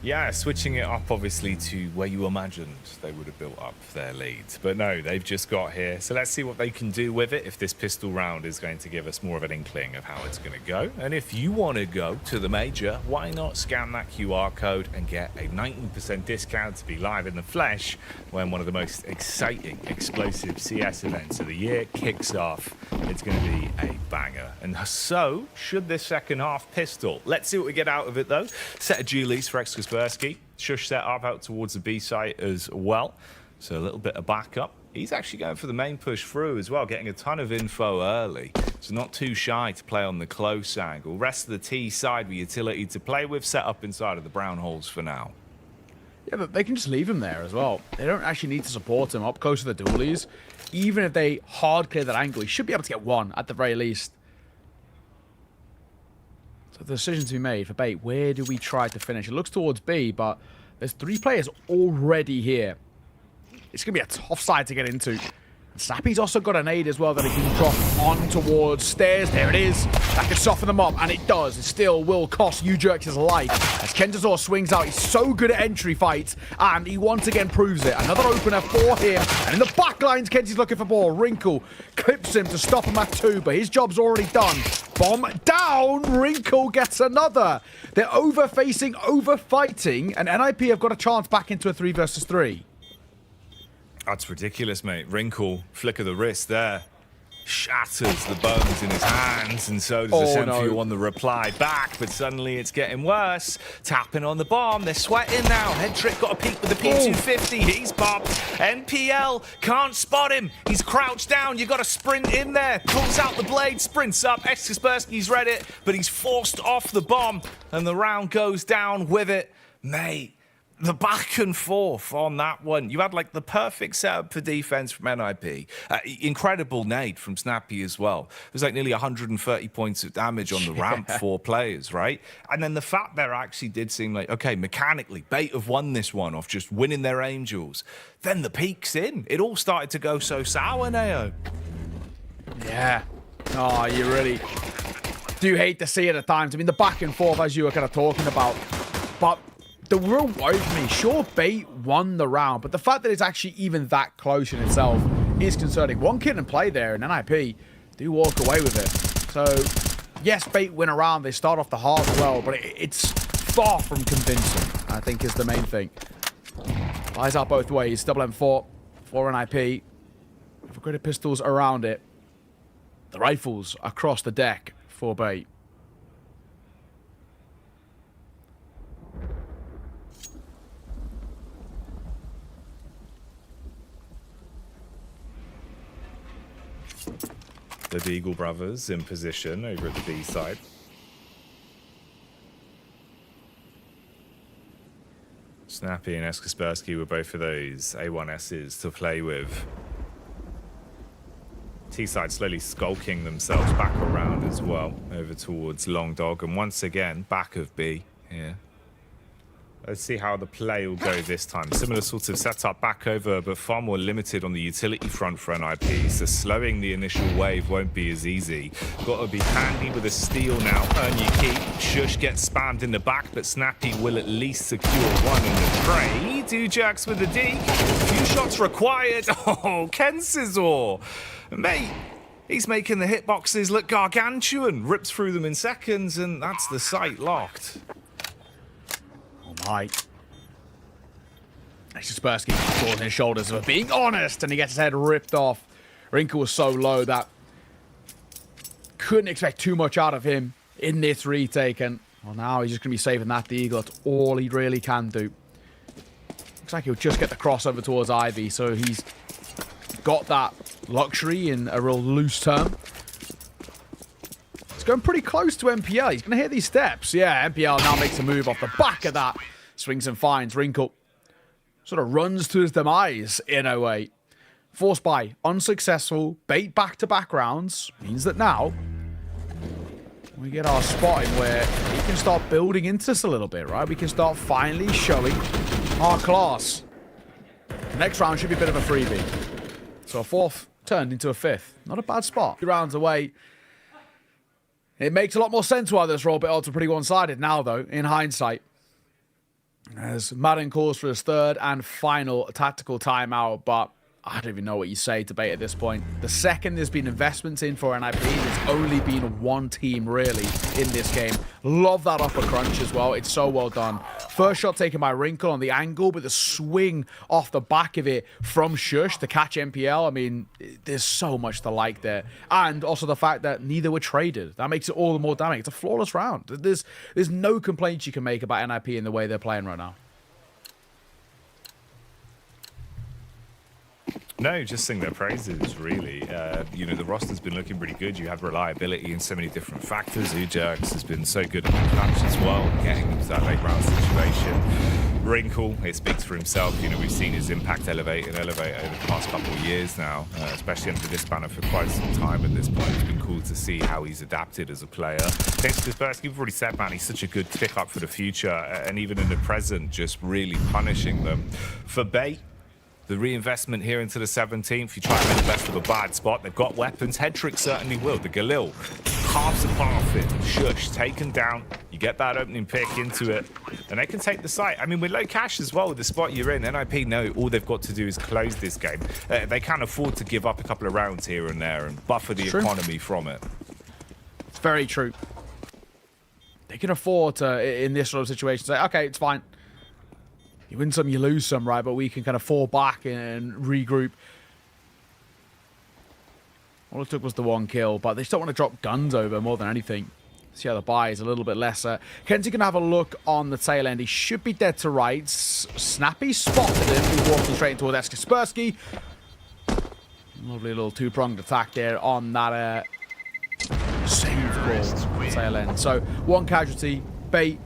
Yeah, switching it up, obviously, to where you imagined they would have built up their lead. But no, they've just got here. So let's see what they can do with it, if this pistol round is going to give us more of an inkling of how it's going to go. And if you want to go to the major, why not scan that QR code and get a 19% discount to be live in the flesh when one of the most exciting, explosive CS events of the year kicks off. It's going to be a banger. And so should this second half pistol. Let's see what we get out of it, though. Set of dualies for Kaspersky. Shush set up out towards the B site as well. So a little bit of backup. He's actually going for the main push through as well, getting a ton of info early. So not too shy to play on the close angle. Rest of the T side with utility to play with, set up inside of the brown holes for now. Yeah, but they can just leave him there as well. They don't actually need to support him up close to the dualies. Even if they hard clear that angle, he should be able to get one at the very least. So the decision to be made for bait. Where do we try to finish? It looks towards B, but there's 3 players already here. It's going to be a tough side to get into. And Snappy's also got an aid as well that he can drop on towards stairs. There it is. That can soften them up, and it does. It still will cost Ujerks his life. As Kentazor swings out, he's so good at entry fights, and he once again proves it. Another opener for him. And in the back lines, Kenty's looking for ball. Wrinkle clips him to stop him at 2, but his job's already done. Bomb down. Wrinkle gets another. They're over-facing, over-fighting, and NIP have got a chance back into a 3 versus 3. That's ridiculous, mate. Wrinkle, flick of the wrist there. Shatters the bones in his hands, and so does the Senfu on the reply back, but suddenly it's getting worse. Tapping on the bomb, they're sweating now. Head Trick got a peek with the P250, he's popped. NPL can't spot him, he's crouched down, you got to sprint in there. Pulls out the blade, sprints up, Kaspersky's read it, but he's forced off the bomb, and the round goes down with it. Mate, the back and forth on that one. You had like the perfect setup for defense from NIP. Incredible nade from Snappy as well. It was like nearly 130 points of damage on the ramp for players, right? And then the fact there actually did seem like, okay, mechanically, Bait have won this one off just winning their angels. Then the peak's in. It all started to go so sour, Neo. Yeah. Oh, you really do hate to see it at times. I mean, the back and forth, as you were kind of talking about. But the real worry for me, sure, Bait won the round, but the fact that it's actually even that close in itself is concerning. One kid in play there, and NIP do walk away with it. So, yes, Bait win a round. They start off the half well, but it's far from convincing, I think, is the main thing. Eyes out both ways. Double M4 for NIP. With greater pistols around it. The rifles across the deck for Bait. The Deagle brothers in position over at the B side. Snappy and Kaspersky were both of those A1Ss to play with. T side slowly skulking themselves back around as well, over towards Long Dog, and once again, back of B here. Let's see how the play will go this time. Similar sort of setup back over, but far more limited on the utility front for NIP. So slowing the initial wave won't be as easy. Got to be handy with a steal now. Earn your keep. Shush gets spammed in the back, but Snappy will at least secure one in the trade. Ujerks with the D. Few shots required. Oh, Kensizor. Mate, he's making the hitboxes look gargantuan. Rips through them in seconds, and that's the site locked. Right. Kaspersky falls on his shoulders for being honest, and he gets his head ripped off. Wrinkle was so low that couldn't expect too much out of him in this retake, and well, now he's just going to be saving that Deagle. That's all he really can do. Looks like he'll just get the crossover towards Ivy, so he's got that luxury in a real loose term. Going pretty close to NPL. He's going to hit these steps. Yeah, NPL now makes a move off the back of that. Swings and finds. Wrinkle sort of runs to his demise in a way. Force buy. Unsuccessful. Bait back-to-back rounds. Means that now we get our spot in where we can start building into this a little bit, right? We can start finally showing our class. The next round should be a bit of a freebie. So a fourth turned into a fifth. Not a bad spot. 2 rounds away. It makes a lot more sense why this roll bit odds are pretty one-sided now, though, in hindsight. As Madden calls for his third and final tactical timeout, but I don't even know what you say to Bait at this point. The second there's been investments in for NIP, there's only been one team really in this game. Love that upper crunch as well. It's so well done. First shot taken by Wrinkle on the angle, but the swing off the back of it from Shush to catch MPL. I mean, there's so much to like there. And also the fact that neither were traded. That makes it all the more damning. It's a flawless round. There's no complaints you can make about NIP in the way they're playing right now. No, just sing their praises, really. You know, the roster's been looking pretty good. You have reliability in so many different factors. Ujerks has been so good at the clutch as well, getting into that late round situation. Wrinkle, it speaks for himself. You know, we've seen his impact elevate over the past couple of years now, especially under this banner for quite some time at this point. It's been cool to see how he's adapted as a player. Thanks to Kaspersky, you've already said, man, he's such a good pick-up for the future, and even in the present, just really punishing them. For Bait, the reinvestment here into the 17th, you try to make the best of a bad spot. They've got weapons. Head Trick certainly will. The Galil halves a path it. Shush taken down. You get that opening pick into it, and they can take the site. I mean, with low cash as well, with the spot you're in, NIP know all they've got to do is close this game. They can't afford to give up a couple of rounds here and there and buffer the economy from it. It's very true. They can afford to, in this sort of situation, say, okay, it's fine. You win some, you lose some, right? But we can kind of fall back and regroup. All it took was the 1 kill, but they just don't want to drop guns over more than anything. See how the buy is a little bit lesser. Kenzie can have a look on the tail end. He should be dead to rights. Snappy spotted him. He's walking straight into Kaspersky. Lovely little 2-pronged attack there on that save call tail end. So 1 casualty, Bait.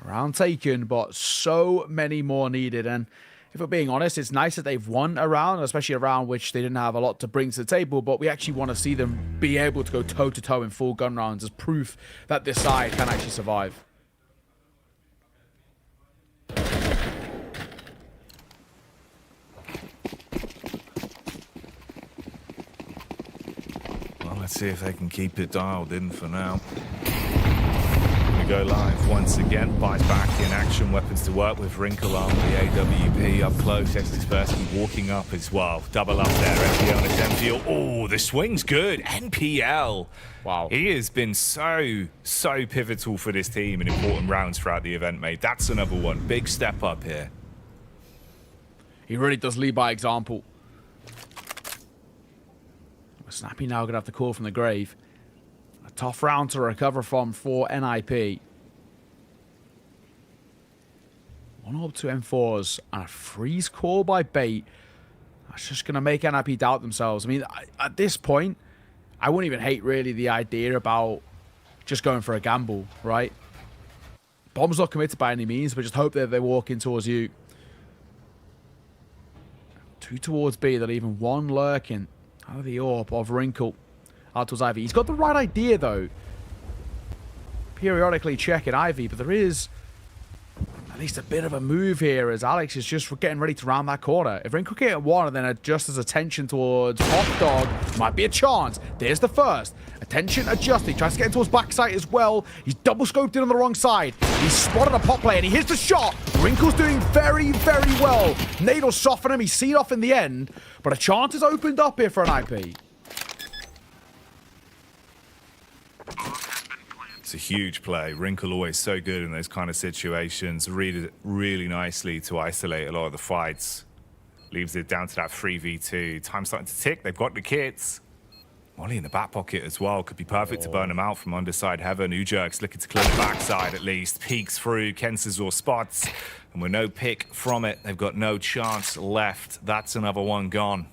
Round taken, but so many more needed. And if we're being honest, it's nice that they've won a round, especially a round which they didn't have a lot to bring to the table, but we actually want to see them be able to go toe-to-toe in full gun rounds as proof that this side can actually survive. Well, let's see if they can keep it dialed in for now. Go live once again. Buys back in action. Weapons to work with. Wrinkle on the AWP up close. Kaspersky walking up as well. Double up there. NPL on his MPL. Oh, the swing's good. NPL. Wow. He has been so pivotal for this team in important rounds throughout the event, mate. That's another one. Big step up here. He really does lead by example. Snappy now going to have to call from the grave. A tough round to recover from for NIP. 1 up to M4s and a freeze call by Bait. That's just going to make NIP doubt themselves. I mean, at this point, I wouldn't even hate really the idea about just going for a gamble, right? Bomb's not committed by any means, but just hope that they walk in towards you. 2 towards B, that even 1 lurking out of the AWP of Wrinkle. Out towards Ivy. He's got the right idea, though. Periodically checking Ivy, but there is at least a bit of a move here as Alex is just getting ready to round that corner. If Wrinkle can get 1 and then adjusts his attention towards Hot Dog, might be a chance. There's the first. Attention adjusted. Tries to get towards backside as well. He's double scoped in on the wrong side. He's spotted a pop play and he hits the shot. Wrinkle's doing very, very well. Nade will soften him. He's seen off in the end, but a chance has opened up here for an IP. It's a huge play. Wrinkle always so good in those kind of situations. Read it really nicely to isolate a lot of the fights. Leaves it down to that 3v2. Time's starting to tick. They've got the kits. Molly in the back pocket as well. Could be perfect to burn them out from underside heaven. Ujerks looking to clear the backside at least. Peeks through. Kensazor spots. And with no pick from it, they've got no chance left. That's another one gone.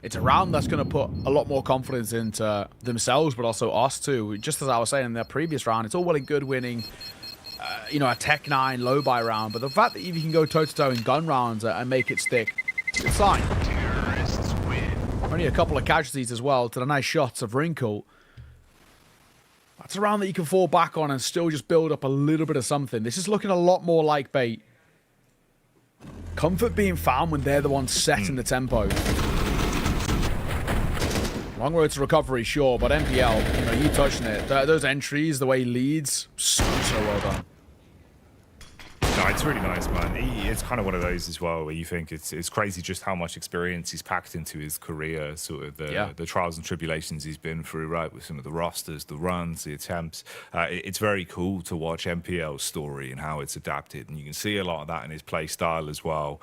It's a round that's going to put a lot more confidence into themselves, but also us too. Just as I was saying in the previous round, it's all well and good winning, you know, a Tech 9 low buy round, but the fact that you can go toe-to-toe in gun rounds and make it stick, it's fine. I'm Only a couple of casualties as well to the nice shots of Wrinkle. That's a round that you can fall back on and still just build up a little bit of something. This is looking a lot more like Bait. Comfort being found when they're the ones setting the tempo. Long road to recovery, sure, but MPL, you know, you touching it. Those entries, the way he leads, so well done. No, it's really nice, man. It's kind of one of those as well where you think it's crazy just how much experience he's packed into his career, sort of the trials and tribulations he's been through, right, with some of the rosters, the runs, the attempts. It's very cool to watch MPL's story and how it's adapted, and you can see a lot of that in his play style as well.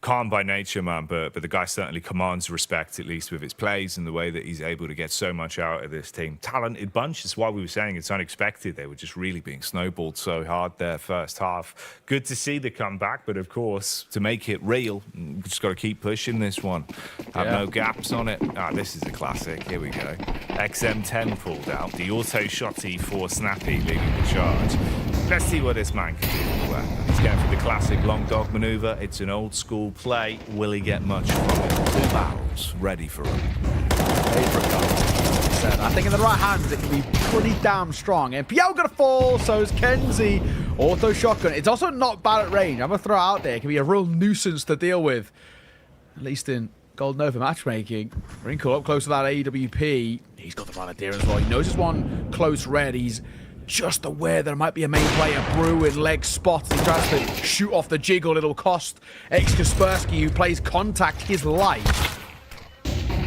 Calm by nature, man, but the guy certainly commands respect, at least with his plays and the way that he's able to get so much out of this team. Talented bunch, that's why we were saying it's unexpected. They were just really being snowballed so hard there first half. Good to see the comeback, but of course, to make it real, we've just got to keep pushing this one. Have no gaps on it. This is a classic. Here we go. XM10 pulled out. The auto shotty for Snappy leading the charge. Let's see what this man can do. He's going for the classic long dog maneuver. It's an old school play. Will he get much from it? All barrels ready for him. I think in the right hands it can be pretty damn strong. And Piel gonna fall, so is Kenzie. Auto shotgun. It's also not bad at range. I'm gonna throw it out there. It can be a real nuisance to deal with. At least in Gold Nova matchmaking. Wrinkle up close to that AWP. He's got the Valadier as well. He knows there's one close red. He's just aware there might be a main player brewing, leg spot. He tries to shoot off the jiggle. It'll cost Kaspersky, who plays contact, his life.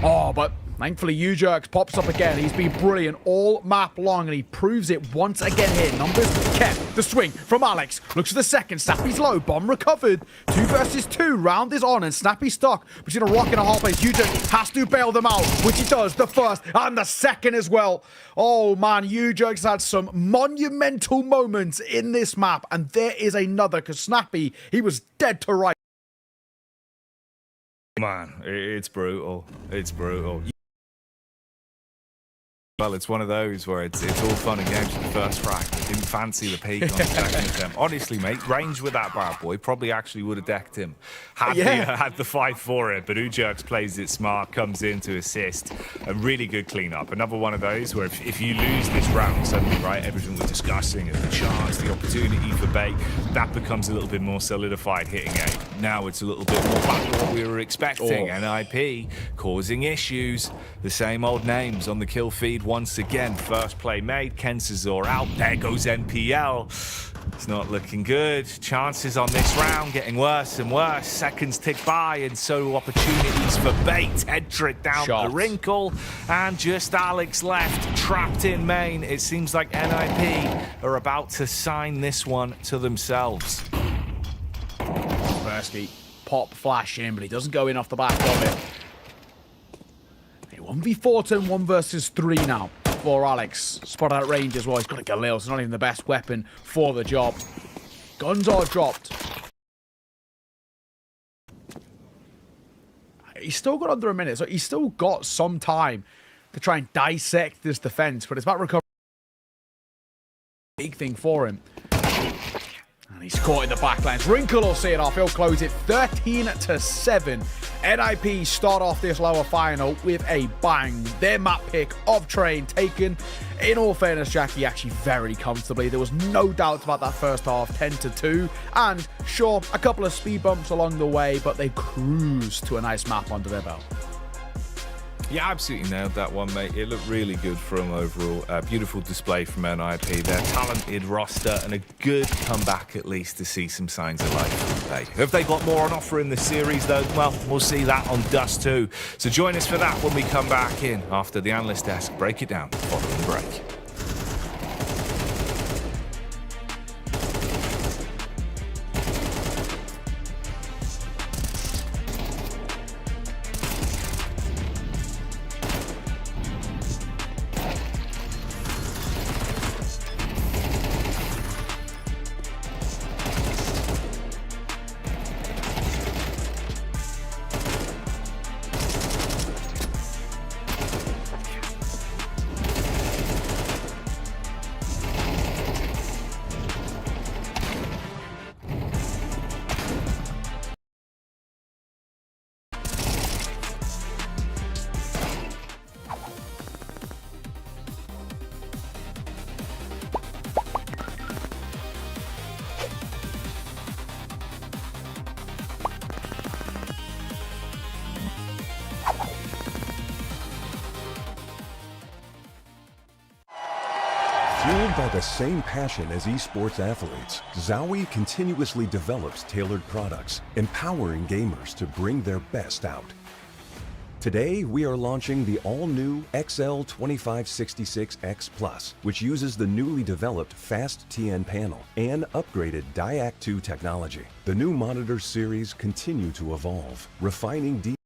Oh, but thankfully U-Jerks pops up again. He's been brilliant all map long, and he proves it once again here. Numbers kept. The swing from Alex. Looks at the second. Snappy's low. Bomb recovered. 2 versus 2. Round is on, and Snappy stuck between a rock and a hard place. U-Jerks has to bail them out, which he does. The first and the second as well. Oh, man. U-Jerks had some monumental moments in this map, and there is another, because Snappy, he was dead to rights. Man, it's brutal. It's brutal. Well, it's one of those where it's all fun and games for the first frag. Didn't fancy the peak on the second attempt. Honestly, mate, range with that bad boy probably actually would have decked him. Had the fight for it, but U-Jerks plays it smart, comes in to assist. A really good cleanup. Another one of those where if you lose this round, suddenly, right, everything we're discussing, the chance, the opportunity for Bait, that becomes a little bit more solidified hitting A. Now it's a little bit more back to what we were expecting. NIP causing issues. The same old names on the kill feed once again. First play made. Kensazor out. There goes NPL. It's not looking good. Chances on this round getting worse and worse. Seconds tick by, and so opportunities for Bait. Head trick down the Wrinkle, and just Alex left, trapped in main. It seems like NIP are about to sign this one to themselves. Persky pop flash in, but he doesn't go in off the back of it. 1v4 turn 1 versus 3 now for Alex. Spot out range as well. He's got a Galil, so not even the best weapon for the job. Guns are dropped. He's still got under a minute, so he's still got some time to try and dissect this defense, but it's about recovery. Big thing for him. And he's caught in the backlines. Wrinkle will see it off. He'll close it 13-7. NIP start off this lower final with a bang. Their map pick of Train taken. In all fairness, Jackie, actually very comfortably. There was no doubt about that first half, 10-2. And sure, a couple of speed bumps along the way, but they cruised to a nice map under their belt. Yeah, absolutely nailed that one, mate. It looked really good for them overall. A beautiful display from NIP. Their talented roster and a good comeback, at least, to see some signs of life. Have they got more on offer in the series, though? Well, we'll see that on Dust 2. So join us for that when we come back in after the analyst desk. Break it down following the break. Driven by the same passion as esports athletes, Zowie continuously develops tailored products, empowering gamers to bring their best out. Today, we are launching the all-new XL2566X Plus, which uses the newly developed Fast TN panel and upgraded Diac 2 technology. The new monitor series continue to evolve, refining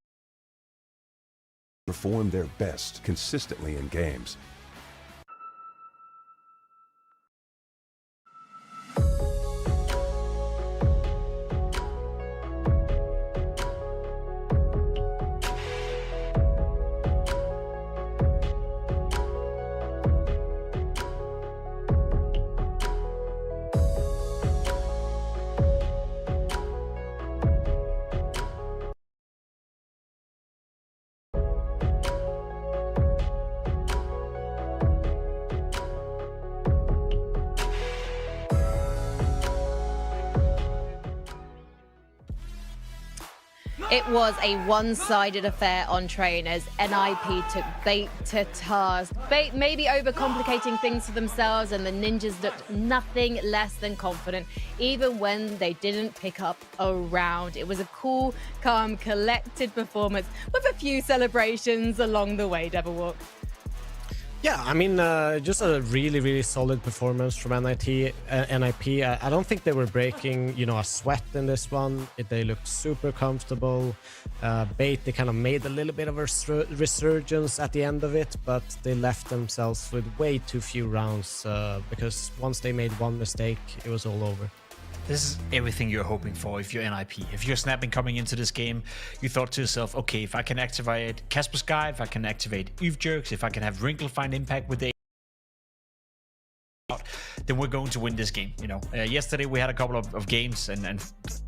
perform their best consistently in games. It was a one-sided affair on trainers. NIP took Bait to task. Bait maybe overcomplicating things for themselves, and the Ninjas looked nothing less than confident, even when they didn't pick up a round. It was a cool, calm, collected performance with a few celebrations along the way, Devilwalk. Yeah, I mean, just a really, really solid performance from NIP. I don't think they were breaking, a sweat in this one. They looked super comfortable. Bait, they kind of made a little bit of a resurgence at the end of it, but they left themselves with way too few rounds because once they made one mistake, it was all over. This is everything you're hoping for if you're NIP. If you're snapping coming into this game, you thought to yourself, okay, if I can activate Casper Sky, if I can activate Jerks, if I can have Wrinkle find impact with the then we're going to win this game. Yesterday we had a couple of games, and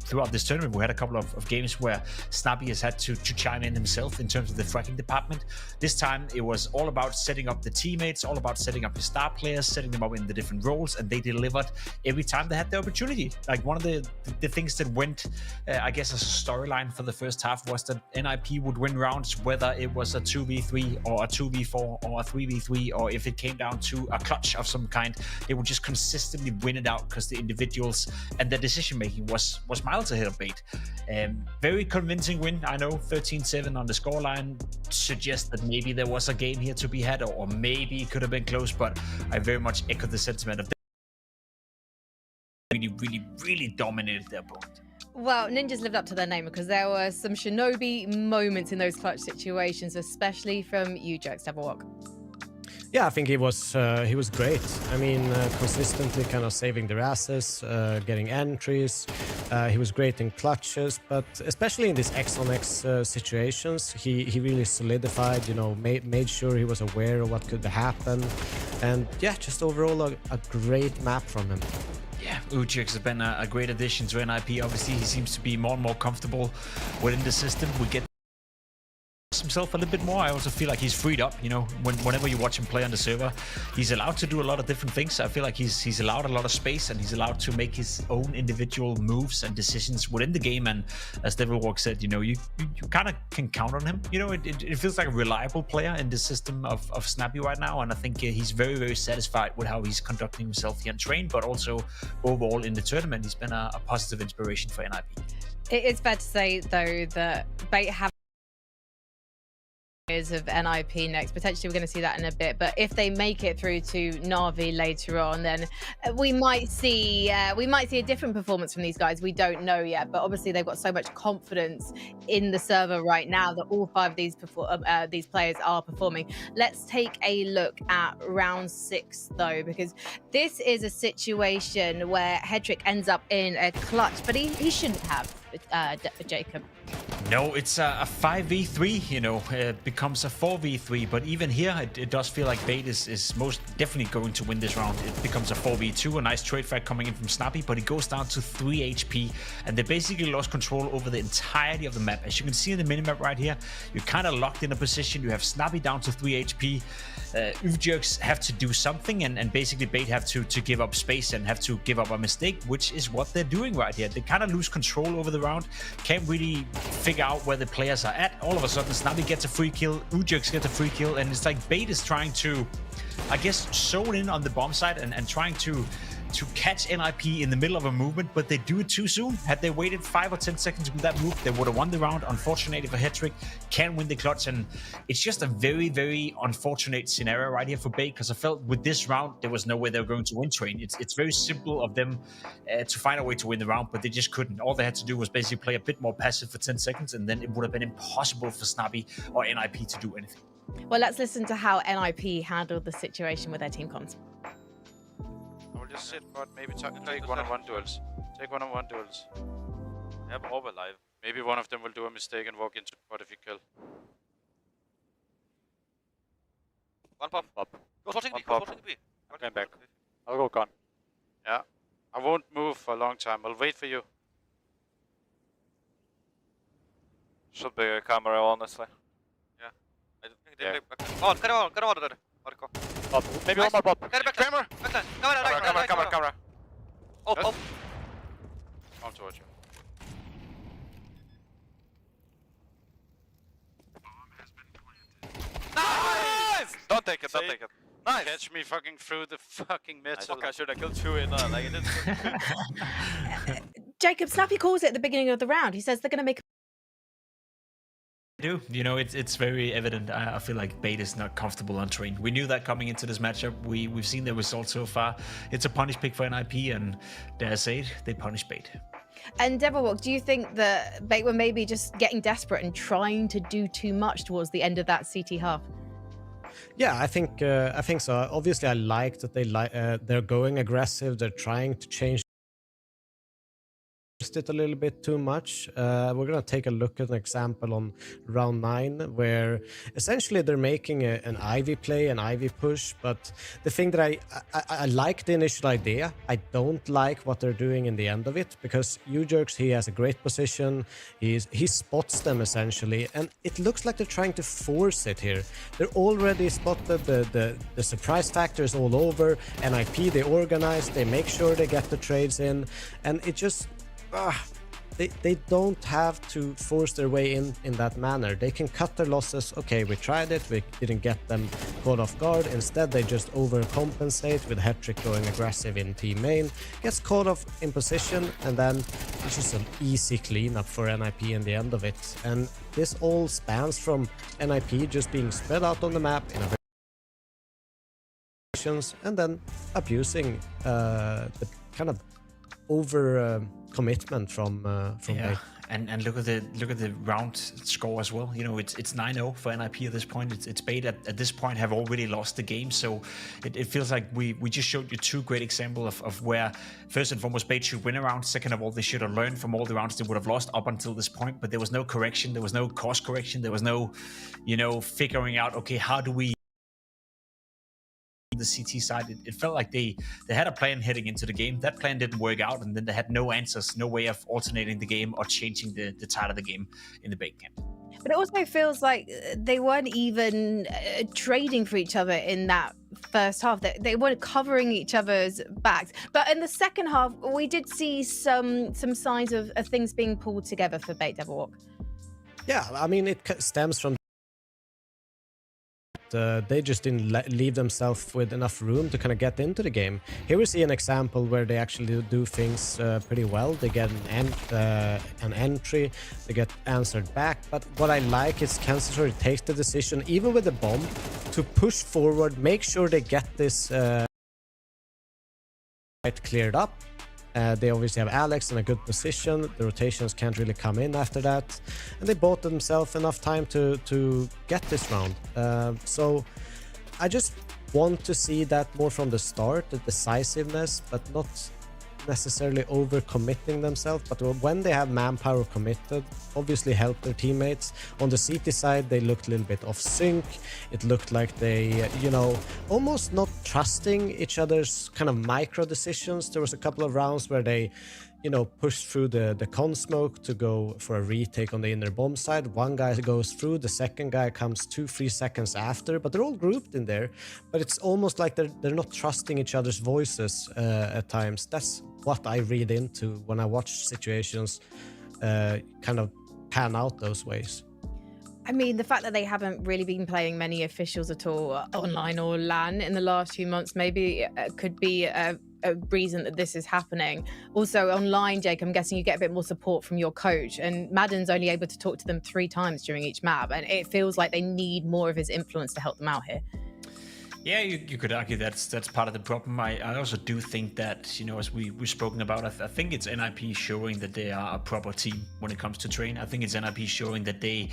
throughout this tournament we had a couple of games where Snappy has had to chime in himself in terms of the fracking department. This time it was all about setting up the teammates, all about setting up his star players, setting them up in the different roles, and they delivered every time they had the opportunity. Like, one of the things that went, I guess, as a storyline for the first half was that NIP would win rounds, whether it was a 2v3 or a 2v4 or a 3v3, or if it came down to a clutch of some kind, they would just consistently win it out because the individuals and the decision making was miles ahead of Bait. Very convincing win. I know 13-7 on the scoreline suggests that maybe there was a game here to be had, or maybe it could have been close, but I very much echo the sentiment of really dominated their opponent. Well, Ninjas lived up to their name because there were some shinobi moments in those clutch situations, especially from Jerks, Devilwalk. Yeah, I think he was great. I mean, consistently kind of saving their asses, getting entries. He was great in clutches, but especially in these X on X situations, he really solidified. Made sure he was aware of what could happen, and yeah, just overall a great map from him. Yeah, Ujix has been a great addition to NIP. Obviously, he seems to be more and more comfortable within the system. We get himself a little bit more. I also feel like he's freed up. Whenever you watch him play on the server, he's allowed to do a lot of different things. I feel like he's allowed a lot of space, and he's allowed to make his own individual moves and decisions within the game. And as Devilwalk said, you kind of can count on him. It feels like a reliable player in the system of Snappy right now, and I think he's very, very satisfied with how he's conducting himself here on train, but also overall in the tournament. He's been a positive inspiration for NIP. It is fair to say, though, that Bait have of NIP next. Potentially we're going to see that in a bit, but if they make it through to NAVI later on, then we might see a different performance from these guys. We don't know yet, but obviously they've got so much confidence in the server right now that all 5 of these players are performing. Let's take a look at round 6 though, because this is a situation where Hedrick ends up in a clutch, but he shouldn't have, Jacob. No, it's a 5v3, it becomes a 4v3, but even here it does feel like Bait is most definitely going to win this round. It becomes a 4v2, a nice trade frag coming in from Snappy, but he goes down to 3 HP, and they basically lost control over the entirety of the map. As you can see in the minimap right here, you're kind of locked in a position. You have Snappy down to 3 HP. Jerks have to do something, and basically Bait have to give up space and have to give up a mistake, which is what they're doing right here. They kind of lose control over the round, can't really figure out where the players are at. All of a sudden, Snappy gets a free kill, Jerks gets a free kill, and it's like Bait is trying to I guess, sewn in on the bomb side and trying to catch NIP in the middle of a movement, but they do it too soon. Had they waited 5 or 10 seconds with that move, they would have won the round. Unfortunately for Hetrick, can win the clutch, and it's just a very, very unfortunate scenario right here for Bait, because I felt with this round, there was no way they were going to win Train. It's very simple of them to find a way to win the round, but they just couldn't. All they had to do was basically play a bit more passive for 10 seconds, and then it would have been impossible for Snobby or NIP to do anything. Well, let's listen to how NIP handled the situation with their team comms. Just sit, but maybe take one-on-one duels. Take one-on-one duels. They have Orb alive. Maybe one of them will do a mistake and walk into bot if you kill. One pop. Go for B. Go for B. I'm back. I'll go gun. Yeah. I won't move for a long time. I'll wait for you. Should be a camera, honestly. Yeah. I don't think they kan det vara där. Maybe one more pop. Camera! Camera. Oh. I'm towards you. Nice! Don't take it. Nice! Catch me fucking through the fucking middle. Fuck, I should have killed two in like it didn't. Jacob, Snappy calls it at the beginning of the round. He says they're going to make do. You know, it's very evident. I feel like Bait is not comfortable on Train. We knew that coming into this matchup. We've seen the results so far. It's a punish pick for NIP, and dare I say it, they punish Bait. And Devilwalk, do you think that Bait were maybe just getting desperate and trying to do too much towards the end of that CT half? Yeah, I think so. Obviously, I like that they're going aggressive. They're trying to change it a little bit too much. We're gonna take a look at an example on round 9 where essentially they're making an Ivy play, an Ivy push, but the thing that I like the initial idea. I don't like what they're doing in the end of it, because U-Jerks, he has a great position, he spots them essentially, and it looks like they're trying to force it here. They're already spotted, the surprise factor is all over, NIP, they organize, they make sure they get the trades in, and it just they don't have to force their way in that manner. They can cut their losses. Okay, we tried it, we didn't get them caught off guard. Instead, they just overcompensate with Hetrick going aggressive in team main, gets caught off in position, and then it's just an easy cleanup for NIP in the end of it. And this all spans from NIP just being spread out on the map in a very and then abusing the kind of over commitment from Bait. And look at the round score as well. You know, it's 9-0 for NIP at this point. It's Bait at this point have already lost the game, so it feels like we just showed you two great examples of where first and foremost Bait should win a round. Second of all, they should have learned from all the rounds they would have lost up until this point, but there was no correction, there was no course correction, there was no, you know, figuring out, okay, how do we the CT side. It felt like they had a plan heading into the game. That plan didn't work out, and then they had no answers, no way of alternating the game or changing the tide of the game in the Bait camp. But it also feels like they weren't even trading for each other in that first half. They weren't covering each other's backs. But in the second half, we did see some signs of things being pulled together for Bait Devilwalk. Yeah, I mean, it stems from they just didn't leave themselves with enough room to kind of get into the game. Here we see an example where they actually do things pretty well. They get an entry, they get answered back, but what I like is Kansas takes the decision, even with the bomb, to push forward, make sure they get this cleared up. They obviously have Alex in a good position. The rotations can't really come in after that, and they bought themselves enough time to get this round. So I just want to see that more from the start, the decisiveness, but not necessarily overcommitting themselves. But when they have manpower committed, obviously help their teammates. On the CT side, they looked a little bit off sync. It looked like they, you know, almost not trusting each other's kind of micro decisions. There was a couple of rounds where they, you know, pushed through the con smoke to go for a retake on the inner bomb side. One guy goes through, the second guy comes 2-3 seconds after, but they're all grouped in there. But it's almost like they're not trusting each other's voices at times. That's what I read into when I watch situations kind of pan out those ways. I mean, the fact that they haven't really been playing many officials at all online or LAN in the last few months maybe could be a reason that this is happening. Also, online, Jake, I'm guessing you get a bit more support from your coach, and Madden's only able to talk to them 3 times during each map, and it feels like they need more of his influence to help them out here. Yeah, you could argue that's part of the problem. I also do think that, you know, as we've spoken about, I think it's NIP showing that they are a proper team when it comes to train. I think it's NIP showing that they're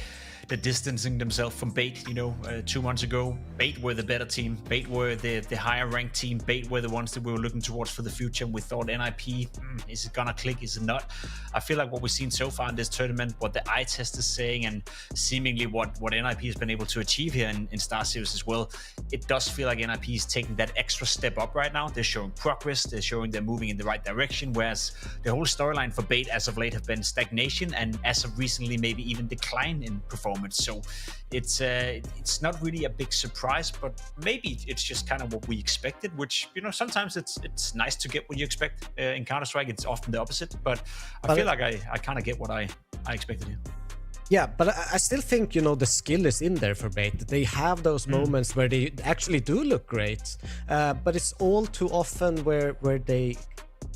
distancing themselves from Bait. You know, 2 months ago, Bait were the better team. Bait were the higher ranked team. Bait were the ones that we were looking towards for the future. And we thought NIP, is it gonna click? Is it not? I feel like what we've seen so far in this tournament, what the eye test is saying, and seemingly what NIP has been able to achieve here in StarSeries as well, it does feel like NIP is taking that extra step up right now. They're showing progress. They're showing they're moving in the right direction, whereas the whole storyline for Bait as of late have been stagnation, and as of recently, maybe even decline in performance. So it's not really a big surprise, but maybe it's just kind of what we expected, which, you know, sometimes it's nice to get what you expect. In Counter-Strike, it's often the opposite, but I feel like I kind of get what I expected here. Yeah, but I still think, you know, the skill is in there for Bait. They have those moments where they actually do look great, but it's all too often where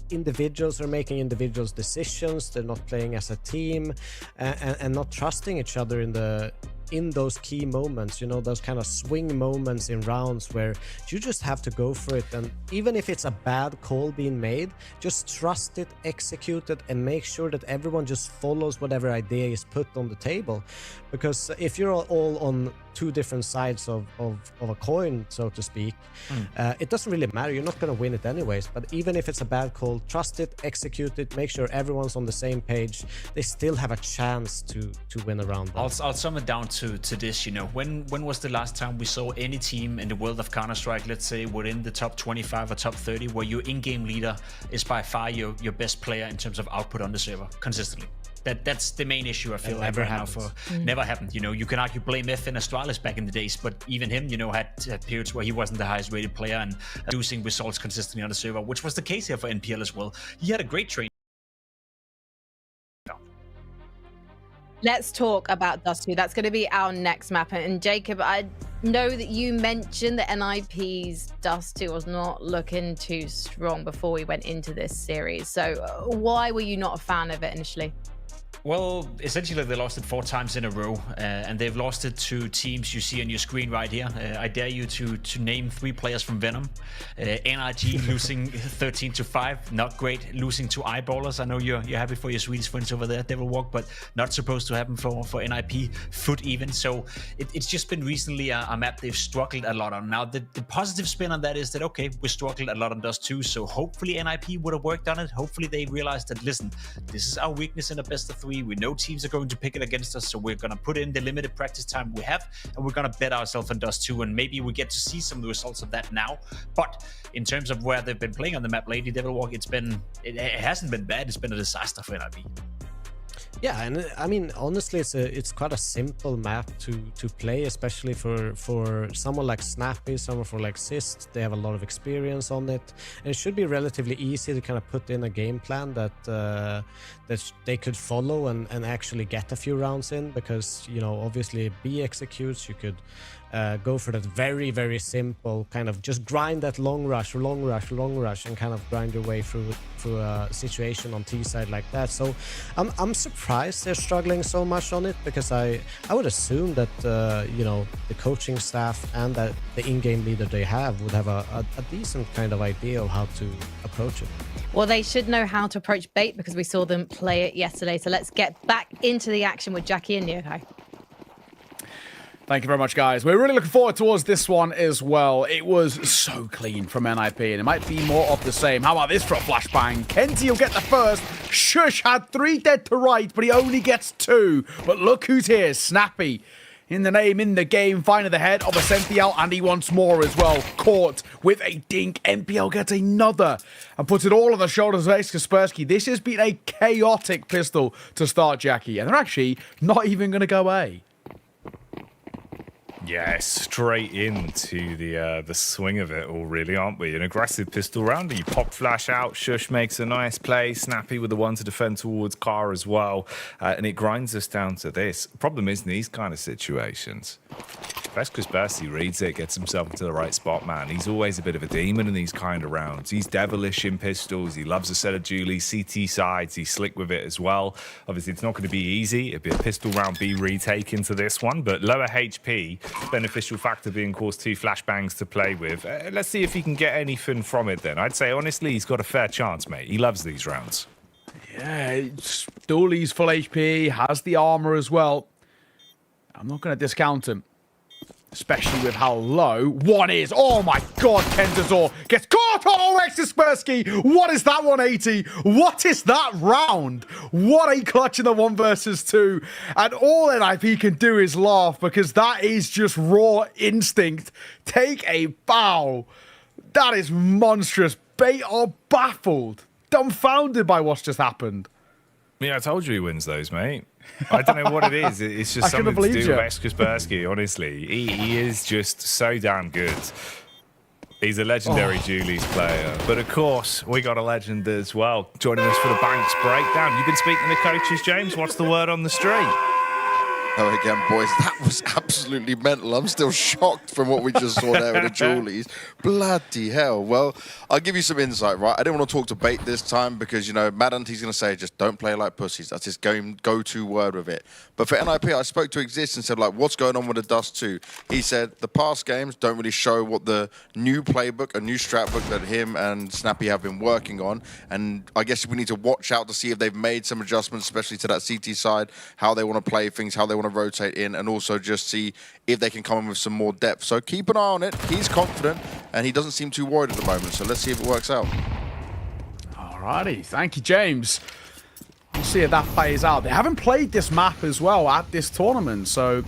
individuals are making individuals decisions. They're not playing as a team, and not trusting each other in those key moments, you know, those kind of swing moments in rounds where you just have to go for it. And even if it's a bad call being made, just trust it, execute it, and make sure that everyone just follows whatever idea is put on the table. Because if you're all on 2 different sides of a coin, so to speak, it doesn't really matter. You're not going to win it anyways. But even if it's a bad call, trust it, execute it, make sure everyone's on the same page. They still have a chance to win a round. I'll sum it down to this, you know, when was the last time we saw any team in the world of Counter-Strike, let's say within the top 25 or top 30, where your in-game leader is by far your best player in terms of output on the server consistently? That's the main issue I feel like right now. Never happened. You know, you can argue blame F in Astralis back in the days, but even him, you know, had periods where he wasn't the highest rated player and producing results consistently on the server, which was the case here for NPL as well. He had a great train. Let's talk about Dust 2. That's going to be our next map. And Jacob, I know that you mentioned that NIP's Dust 2 was not looking too strong before we went into this series. So why were you not a fan of it initially? Well, essentially they lost it 4 times in a row, and they've lost it to teams you see on your screen right here. I dare you to name 3 players from Venom. NRG losing 13-5, not great. Losing to Eyeballers. I know you're happy for your Swedish friends over there, Devil Walk, but not supposed to happen for NIP. Foot even. So it's just been recently a map they've struggled a lot on. Now the positive spin on that is that, okay, we struggled a lot on Dust 2, so hopefully NIP would have worked on it. Hopefully they realized that, listen, this is our weakness in a best of 3. We know teams are going to pick it against us, so we're going to put in the limited practice time we have, and we're going to bet ourselves on Dust 2, and maybe we get to see some of the results of that now. But in terms of where they've been playing on the map lately, Devil Walk, it hasn't been bad. It's been a disaster for NIP. Yeah, and I mean, honestly, it's quite a simple map to play, especially for someone like Snappy, someone for like CEST. They have a lot of experience on it, and it should be relatively easy to kind of put in a game plan that they could follow and actually get a few rounds in. Because, you know, obviously B executes, you could go for that very, very simple kind of just grind that long rush, and kind of grind your way through a situation on T side like that. So I'm surprised they're struggling so much on it, because I would assume that you know, the coaching staff and that the in-game leader they have would have a decent kind of idea of how to approach it. Well, they should know how to approach Bait, because we saw them play it yesterday. So let's get back into the action with Jackie and Yokai. Thank you very much, guys. We're really looking forward towards this one as well. It was so clean from NIP, and it might be more of the same. How about this for a flashbang? Kenty will get the first. Shush had 3 dead to right, but he only gets 2. But look who's here, Snappy. In the name, in the game, finding the head of a Sential, and he wants more as well. Caught with a dink. NPL gets another and puts it all on the shoulders of Ace Kaspersky. This has been a chaotic pistol to start, Jackie, and they're actually not even going to go A. Yeah, straight into the swing of it all, really, aren't we? An aggressive pistol round. You pop flash out. Shush makes a nice play. Snappy with the one to defend towards Car as well. And it grinds us down to this. Problem is, in these kind of situations, Chris reads it, gets himself into the right spot, man. He's always a bit of a demon in these kind of rounds. He's devilish in pistols. He loves a set of dualies, CT sides. He's slick with it as well. Obviously, it's not going to be easy. It'd be a pistol round B retake into this one, but lower HP, beneficial factor being, of course, 2 flashbangs to play with. Let's see if he can get anything from it then. I'd say, honestly, he's got a fair chance, mate. He loves these rounds. Yeah, dualies full HP, has the armor as well. I'm not going to discount him. Especially with how low one is. Oh my god, Kentazor gets caught. Oh, Kaspersky. What is that 180? What is that round? What a clutch in the 1 versus 2. And all NIP can do is laugh because that is just raw instinct. Take a bow. That is monstrous. Bait are baffled, dumbfounded by what's just happened. Yeah, I told you he wins those, mate. I don't know what it is. It's just something to do with Kaspersky, honestly. He is just so damn good. He's a legendary Julies player. But of course, we got a legend as well. Joining us for the Banks breakdown. You've been speaking to coaches, James. What's the word on the street? Oh, again, boys, that was absolutely mental. I'm still shocked from what we just saw there with the Julies. Bloody hell. Well, I'll give you some insight, right? I didn't want to talk to Bait this time because, you know, Madante's going to say, just don't play like pussies. That's his go-to word with it. But for NIP, I spoke to Exist and said, like, what's going on with the Dust 2? He said the past games don't really show what the new playbook, a new strat book that him and Snappy have been working on. And I guess we need to watch out to see if they've made some adjustments, especially to that CT side, how they want to play things, how they want to rotate in, and also just see if they can come in with some more depth. So keep an eye on it. He's confident and he doesn't seem too worried at the moment. So let's see if it works out. Alrighty, thank you, James. We'll see if that plays out. They haven't played this map as well at this tournament, so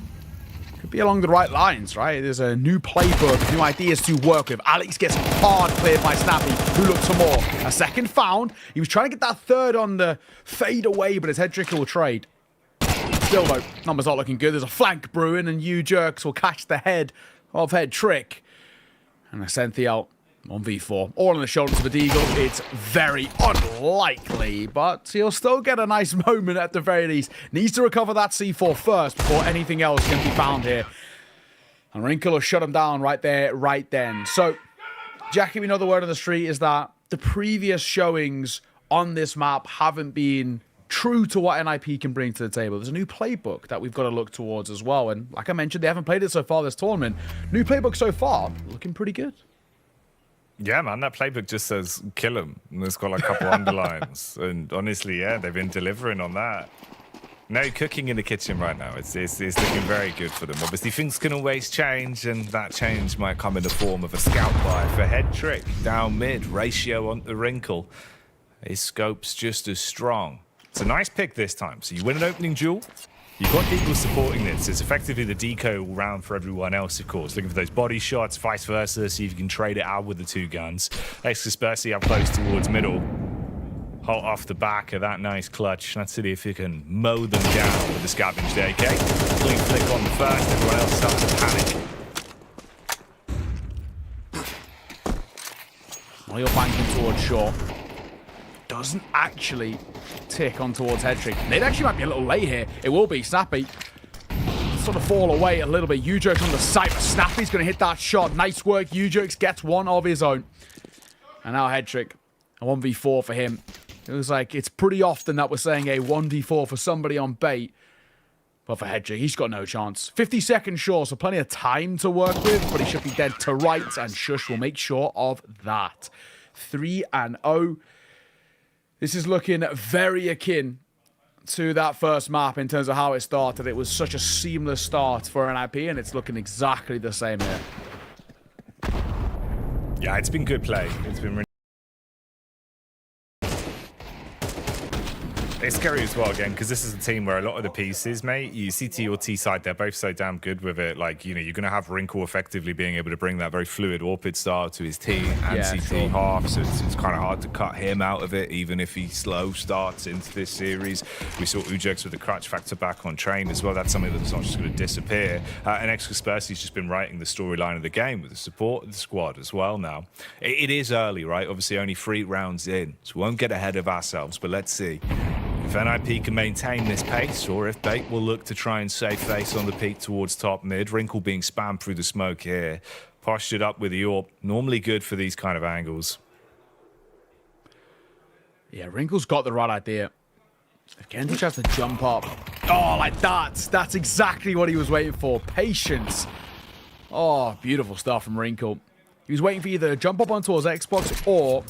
could be along the right lines, right? There's a new playbook, new ideas to work with. Alex gets hard cleared by Snappy, who looks for more. A second found. He was trying to get that third on the fade away, but his head trick will trade. Still, though, numbers not looking good. There's a flank brewing, and U-Jerks will catch the head of Head Trick. And a Senthiel on V4. All on the shoulders of the Deagle. It's very unlikely, but he'll still get a nice moment at the very least. Needs to recover that C4 first before anything else can be found here. And Wrinkle will shut him down right there, right then. So, Jackie, we know the word on the street is that the previous showings on this map haven't been true to what NIP can bring to the table. There's a new playbook that we've got to look towards as well. And like I mentioned, they haven't played it so far this tournament. New playbook so far, looking pretty good. Yeah, man, that playbook just says kill him. And it's got like a couple underlines. And honestly, yeah, they've been delivering on that. No cooking in the kitchen right now. It's looking very good for them. Obviously, things can always change, and that change might come in the form of a scout buy for Head Trick. Down mid, ratio on the Wrinkle. His scope's just as strong. It's a nice pick this time. So you win an opening duel. You've got people supporting this. It's effectively the deco round for everyone else, of course. Looking for those body shots, vice versa. See if you can trade it out with the 2 guns. Kaspersky up close towards middle. Hot off the back of that nice clutch. Let's see if you can mow them down with the scavenged AK. Clean flick on the first. Everyone else starts to panic. Well, you're banking towards short. Doesn't actually tick on towards Head Trick. It actually might be a little late here. It will be. Snappy sort of fall away a little bit. U-Jerks on the side, but Snappy's going to hit that shot. Nice work. U-Jerks gets one of his own. And now Head Trick, a 1v4 for him. It was like, it's pretty often that we're saying a 1v4 for somebody on Bait. But for Head Trick, he's got no chance. 50 seconds short, so plenty of time to work with, but he should be dead to rights, and Shush will make sure of that. 3-0. This is looking very akin to that first map in terms of how it started. It was such a seamless start for NIP, and it's looking exactly the same here. Yeah, it's been good play. It's been really... It's scary as well, again, because this is a team where a lot of the pieces, mate, you CT or T side, they're both so damn good with it. Like, you know, you're going to have Wrinkle effectively being able to bring that very fluid AWP style to his T and CT half, so it's kind of hard to cut him out of it, even if he slow starts into this series. We saw Ujex with the clutch factor back on train as well. That's something that's not just going to disappear. And Exaspercy's just been writing the storyline of the game with the support of the squad as well now. It is early, right? Obviously, only 3 rounds in, so we won't get ahead of ourselves, but let's see if NIP can maintain this pace, or if Bait will look to try and save face on the peak towards top mid. Wrinkle being spammed through the smoke here. Postured up with the AWP. Normally good for these kind of angles. Yeah, Wrinkle's got the right idea. If Kenzie tries to jump up. Oh, like that. That's exactly what he was waiting for. Patience. Oh, beautiful stuff from Wrinkle. He was waiting for either to jump up onto his Xbox or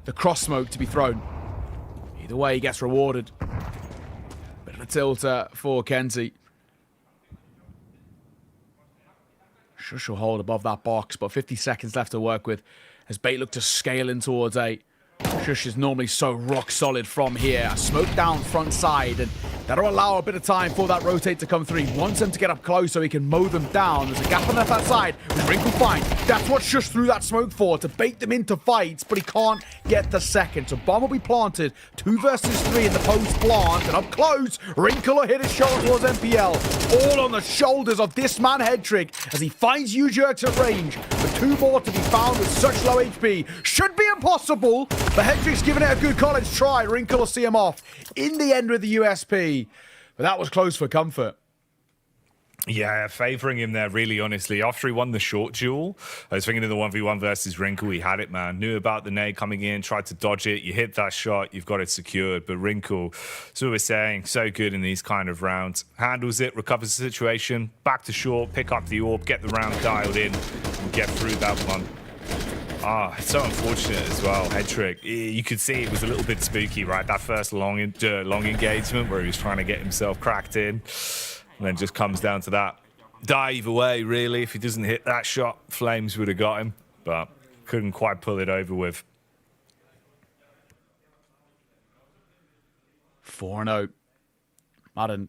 the cross smoke to be thrown. Either way, he gets rewarded. Bit of a tilter for Kenzie. Shush will hold above that box, but 50 seconds left to work with as Bait look to scale in towards A. Shush is normally so rock solid from here. A smoke down front side, and that'll allow a bit of time for that rotate to come through. He wants them to get up close so he can mow them down. There's a gap on the left side, which Wrinkle finds. That's what Shush threw that smoke for, to bait them into fights, but he can't get the second. So bomb will be planted. 2 versus 3 in the post plant, and up close, Wrinkle will hit his shot towards NPL. All on the shoulders of this man, Headtrick, as he finds U-Jerks at range. But 2 more to be found with such low HP. Should be impossible, but Headtrick's giving it a good college try. Wrinkle will see him off in the end with the USP. But that was close for comfort. Yeah, favouring him there, really, honestly. After he won the short duel, I was thinking of the 1v1 versus Wrinkle. He had it, man. Knew about the nade coming in, tried to dodge it. You hit that shot, you've got it secured. But Wrinkle, so we're saying, so good in these kind of rounds. Handles it, recovers the situation, back to short, pick up the AWP, get the round dialed in, and get through that one. Ah, it's so unfortunate as well. Headtrick, you could see it was a little bit spooky, right? That first long engagement where he was trying to get himself cracked in. And then just comes down to that. Die either way, really. If he doesn't hit that shot, Flames would have got him. But couldn't quite pull it over with. 4-0. Madden,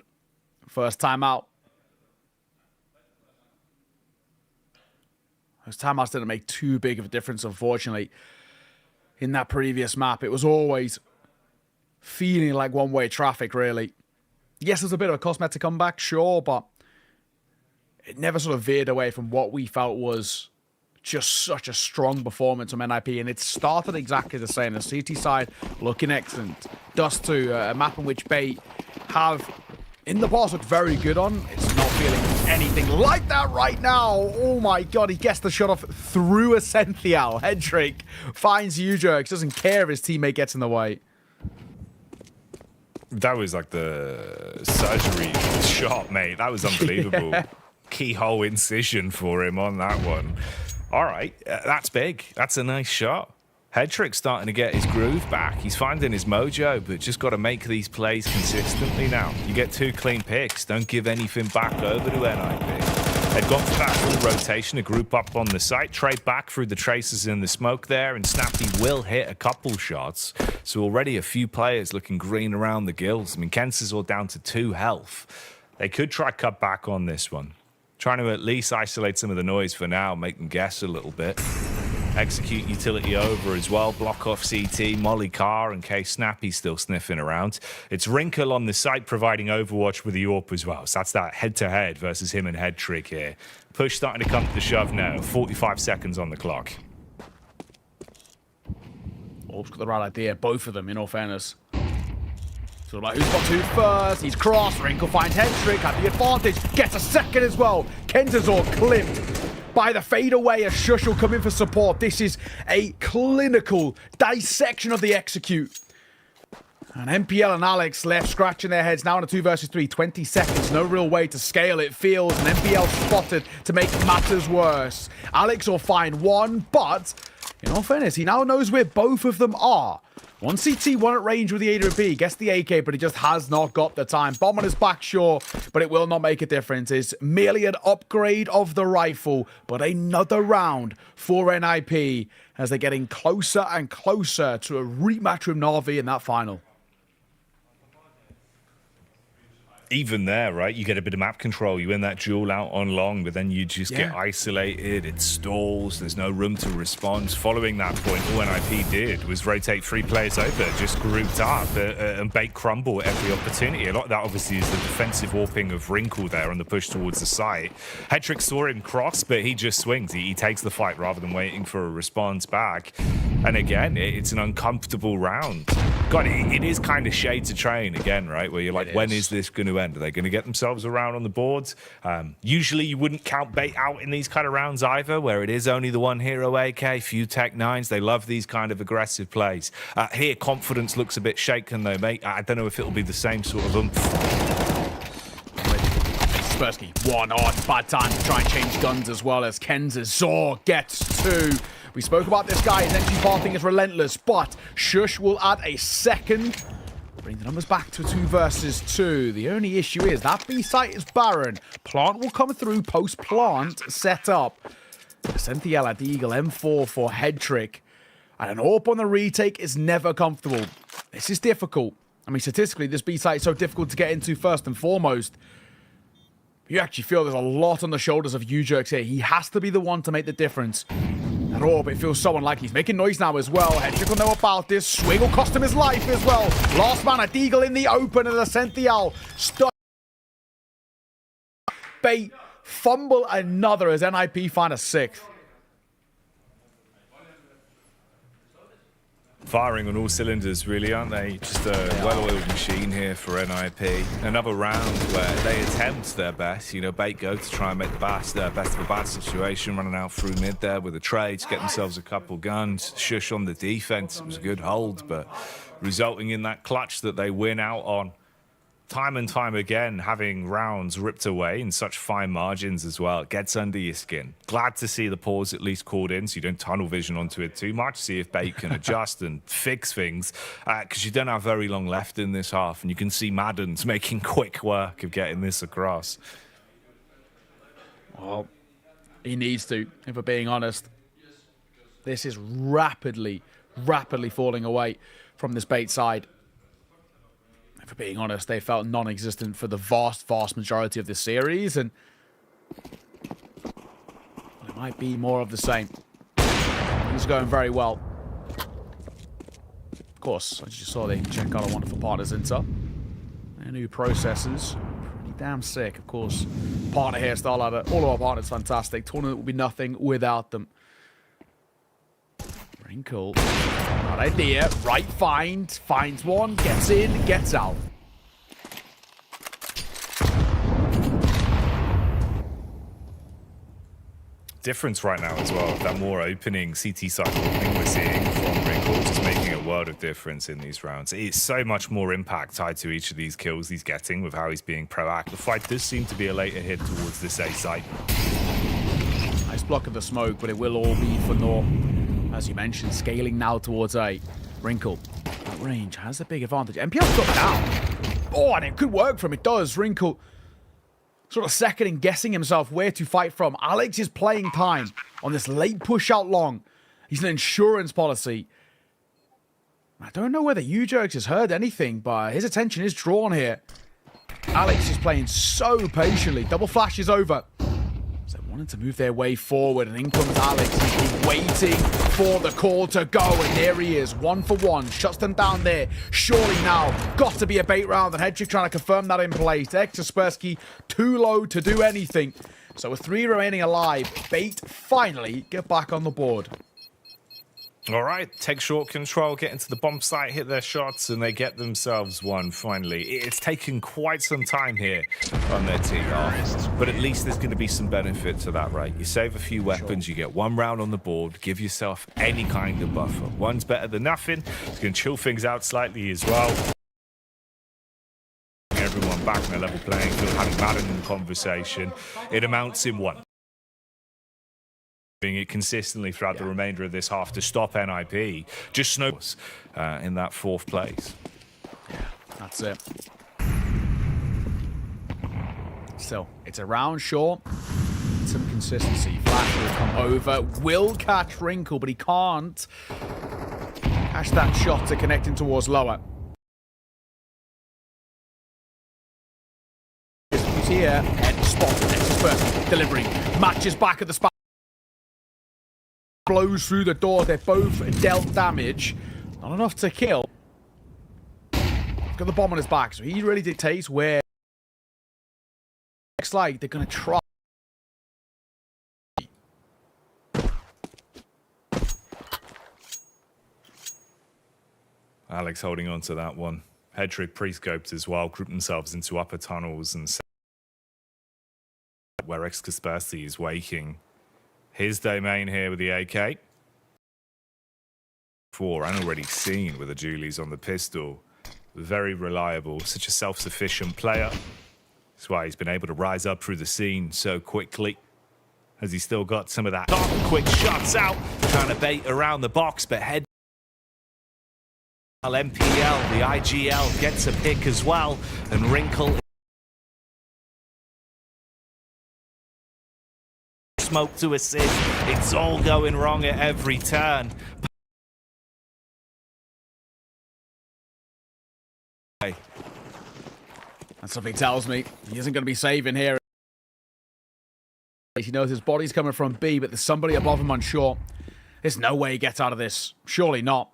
first time out. Those timeouts didn't make too big of a difference, unfortunately. In that previous map, it was always feeling like one-way traffic, really. Yes, there's a bit of a cosmetic comeback, sure, but it never sort of veered away from what we felt was just such a strong performance from NIP, and it started exactly the same. The CT side looking excellent. Dust 2, a map in which Bait have, in the past, looked very good on. It's not feeling anything like that right now. Oh my god, he gets the shot off through a Senthial. Headtrick finds U-Jerks, doesn't care if his teammate gets in the way. That was like the surgery shot, mate. That was unbelievable. Yeah. Keyhole incision for him on that one. All right, that's big. That's a nice shot. Headtrick's starting to get his groove back. He's finding his mojo, but just got to make these plays consistently now. You get 2 clean picks. Don't give anything back over to NIP. They've gone for that full rotation, a group up on the site, trade back through the traces in the smoke there, and Snappy will hit a couple shots. So already a few players looking green around the gills. I mean, Kents is all down to 2 health. They could try cut back on this one. Trying to at least isolate some of the noise for now, make them guess a little bit. Execute utility over as well, block off CT, Molly Carr in case Snappy's still sniffing around. It's Wrinkle on the site providing Overwatch with the AWP as well. So that's that head-to-head versus him and Headtrick here. Push starting to come to the shove now, 45 seconds on the clock. AWP's got the right idea, both of them, in all fairness. So like, who's got 2 first? He's crossed, Wrinkle finds Headtrick, had the advantage, gets a second as well. Kentazor clipped by the fadeaway as Shush will come in for support. This is a clinical dissection of the execute. And NPL and Alex left scratching their heads now on a 2 versus 3. 20 seconds, no real way to scale it. Feels and NPL spotted to make matters worse. Alex will find one, but in all fairness, he now knows where both of them are. One CT, one at range with the AWP. Gets the AK, but he just has not got the time. Bomb on his back, sure, but it will not make a difference. It's merely an upgrade of the rifle, but another round for NIP as they're getting closer and closer to a rematch with NAVI in that final. even there, right, you get a bit of map control. You win that duel out on long, but then you just get isolated. It stalls. There's no room to respond. Following that point, all NIP did was rotate 3 players over, just grouped up and bait crumble at every opportunity. A lot of that, obviously, is the defensive warping of Wrinkle there on the push towards the site. Hedrick saw him cross, but he just swings. He takes the fight rather than waiting for a response back. And again, it's an uncomfortable round. God, it is kind of shade to train again, right? Where you're like, when is this going to end? Are they going to get themselves around on the boards? Usually you wouldn't count bait out in these kind of rounds either, where it is only the one hero AK, few tech 9s. They love these kind of aggressive plays. Here, confidence looks a bit shaken though, mate. I don't know if it'll be the same sort of Kaspersky, one on. Bad time to try and change guns as well as Kenza Zor gets 2. We spoke about this guy. His entry pathing is relentless, but Shush will add a second. Bring the numbers back to 2 versus 2. The only issue is that B site is barren. Plant will come through post-plant set up. Cynthia at the Eagle M4 for Hedrick. And an AWP on the retake is never comfortable. This is difficult. I mean, statistically, this B site is so difficult to get into first and foremost. You actually feel there's a lot on the shoulders of U-Jerks here. He has to be the one to make the difference. At all, but it feels so unlikely. He's making noise now as well. Hedrick will know about this. Swing will cost him his life as well. Last man at Deagle in the open, and the Cynthia stuck. Bait, fumble another as NIP find a 6th. firing on all cylinders, really, aren't they? Just a well-oiled machine here for NIP. Another round where they attempt their best. You know, bait go to try and make the best of a bad situation, running out through mid there with a trade to get themselves a couple guns. Shush on the defense. It was a good hold, but resulting in that clutch that they win out on. Time and time again, having rounds ripped away in such fine margins as well. It gets under your skin. Glad to see the pause at least called in so you don't tunnel vision onto it too much. See if bait can adjust and fix things. Because you don't have very long left in this half. And you can see Madden's making quick work of getting this across. Well, he needs to, if we're being honest. This is rapidly falling away from this bait side. For being honest, they felt non-existent for the vast majority of this series, and it might be more of the same. Things are going very well. Of course, as you saw, they check out our wonderful partners Inter. Their new processors, pretty damn sick, of course. Partner here, StarLadder, all of our partners fantastic. Tournament will be nothing without them. Cool. Right idea. Right find. Finds one. Gets in. Gets out. Difference right now as well. That more opening CT cycle thing we're seeing from Wrinkles is making a world of difference in these rounds. It's so much more impact tied to each of these kills he's getting with how he's being proactive. The fight does seem to be a later hit towards this A site. Nice block of the smoke, but it will all be for naught. As you mentioned, scaling now towards A. Wrinkle, that range has a big advantage. MPL's got down. Oh, and it could work for him. It does. Wrinkle sort of seconding guessing himself where to fight from. Alex is playing time on this late push out long. He's an insurance policy. I don't know whether U-Jerks has heard anything, but his attention is drawn here. Alex is playing so patiently. Double flash is over. So they wanted to move their way forward, and in comes Alex. He's been waiting for the call to go, and there he is, 1 for 1. Shuts them down there. Surely now, got to be a bait round, and Hedrick trying to confirm that in place. Kaspersky too low to do anything. So with 3 remaining alive, bait finally get back on the board. All right, take short control, get into the bomb site, hit their shots, and they get themselves one, finally. It's taken quite some time here on their team off, but at least there's going to be some benefit to that, right? You save a few weapons, you get 1 round on the board, give yourself any kind of buffer. 1's better than nothing. It's going to chill things out slightly as well. Everyone back in a level playing field, having Madden in the conversation. It amounts in 1. Doing it consistently throughout the remainder of this half to stop NIP. Just snowballs in that 4th place. Yeah, that's it. Still, it's a round short. Some consistency. Flash will come over. Will catch Wrinkle, but he can't catch that shot to connect in towards lower. here. Head spotted. Express delivering. Matches back at the spot. Blows through the door. They're both dealt damage. Not enough to kill. Got the bomb on his back, so he really dictates where. Looks like they're going to try. Alex holding on to that one. Hedrick pre-scoped as well, grouped themselves into upper tunnels and where Kaspersky is waking. His domain here with the AK. Four and already seen with the Julies on the pistol. Very reliable, such a self-sufficient player. That's why he's been able to rise up through the scene so quickly. Has he still got some of that quick shots out, trying to bait around the box, but head. MPL, the IGL gets a pick as well, and Wrinkle smoke to assist. It's all going wrong at every turn. And something tells me he isn't going to be saving here. He knows his body's coming from B, but there's somebody above him on short. There's no way he gets out of this. Surely not.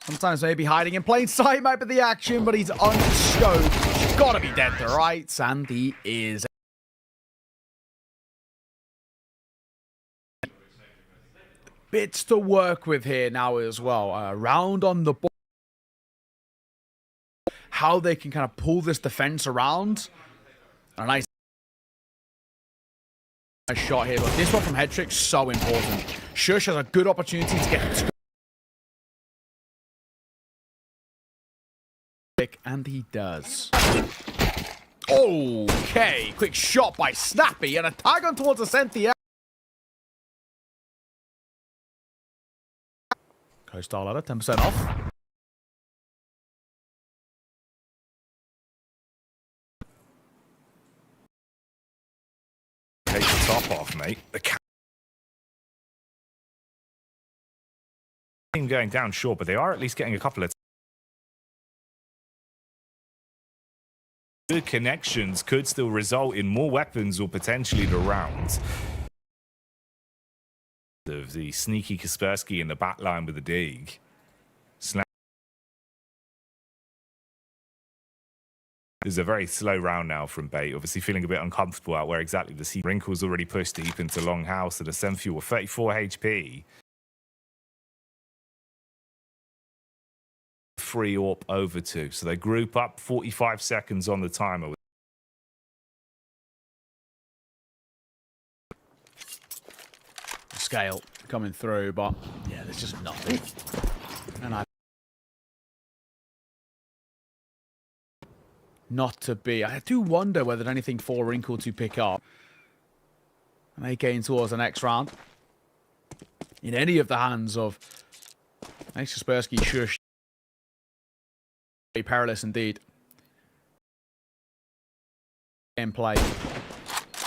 Sometimes maybe hiding in plain sight might be the action, but he's unscoped. He's got to be dead to rights, and he is. Bits to work with here now as well. Around on the ball. How they can kind of pull this defense around. A nice shot here, but this one from Hedrick, so important. Shush has a good opportunity to get. And he does. Okay, quick shot by Snappy and a tag on towards the Cynthia. StarLadder, 10% off. Take the top off, mate. The team going down short, but they are at least getting a couple of good connections. Could still result in more weapons or potentially the rounds. Of the sneaky Kaspersky in the back line with the dig. Snap. This is a very slow round now from Bait. Obviously feeling a bit uncomfortable out where exactly the sea. Wrinkle's already pushed deep into Longhouse at a Senfuel 34 HP. Free AWP over two. So they group up 45 seconds on the timer. Scale coming through, but yeah, there's just nothing. And not to be. I do wonder whether there's anything for Wrinkle to pick up. And they gain towards the next round. In any of the hands of Kaspersky, Shush. Very perilous indeed. In play.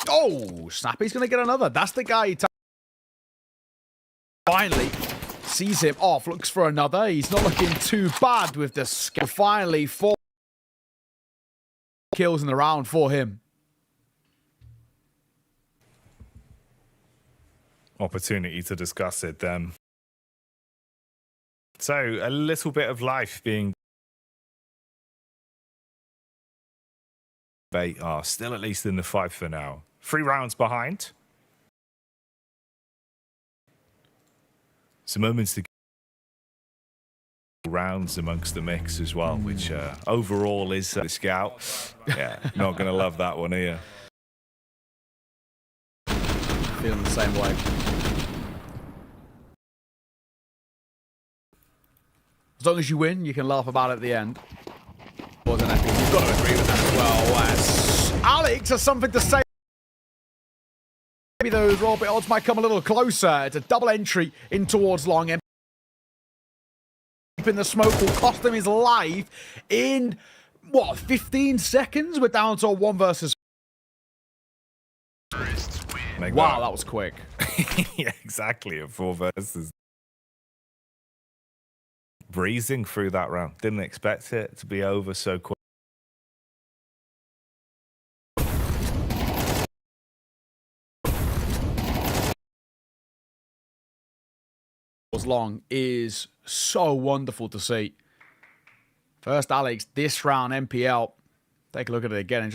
Oh, Snappy's going to get another. That's the guy. Finally sees him off, looks for another. He's not looking too bad with the skill. Finally, 4 kills in the round for him. Opportunity to discuss it then. So a little bit of life being. Bait are still at least in the fight for now. 3 rounds behind. Some moments to rounds amongst the mix as well, which overall is the scout. Yeah, not going to love that one here. Feeling the same way. As long as you win, you can laugh about it at the end. You've got to agree with that as well. As Alex has something to say. Maybe those roll bit odds might come a little closer. It's a double entry in towards long. In the smoke will cost him his life in, what, 15 seconds? We're down to a 1 versus. Wow, that was quick. Yeah, exactly. A 4 versus. Breezing through that round. Didn't expect it to be over so quick. long is so wonderful to see. First Alex this round, MPL. Take a look at it again and just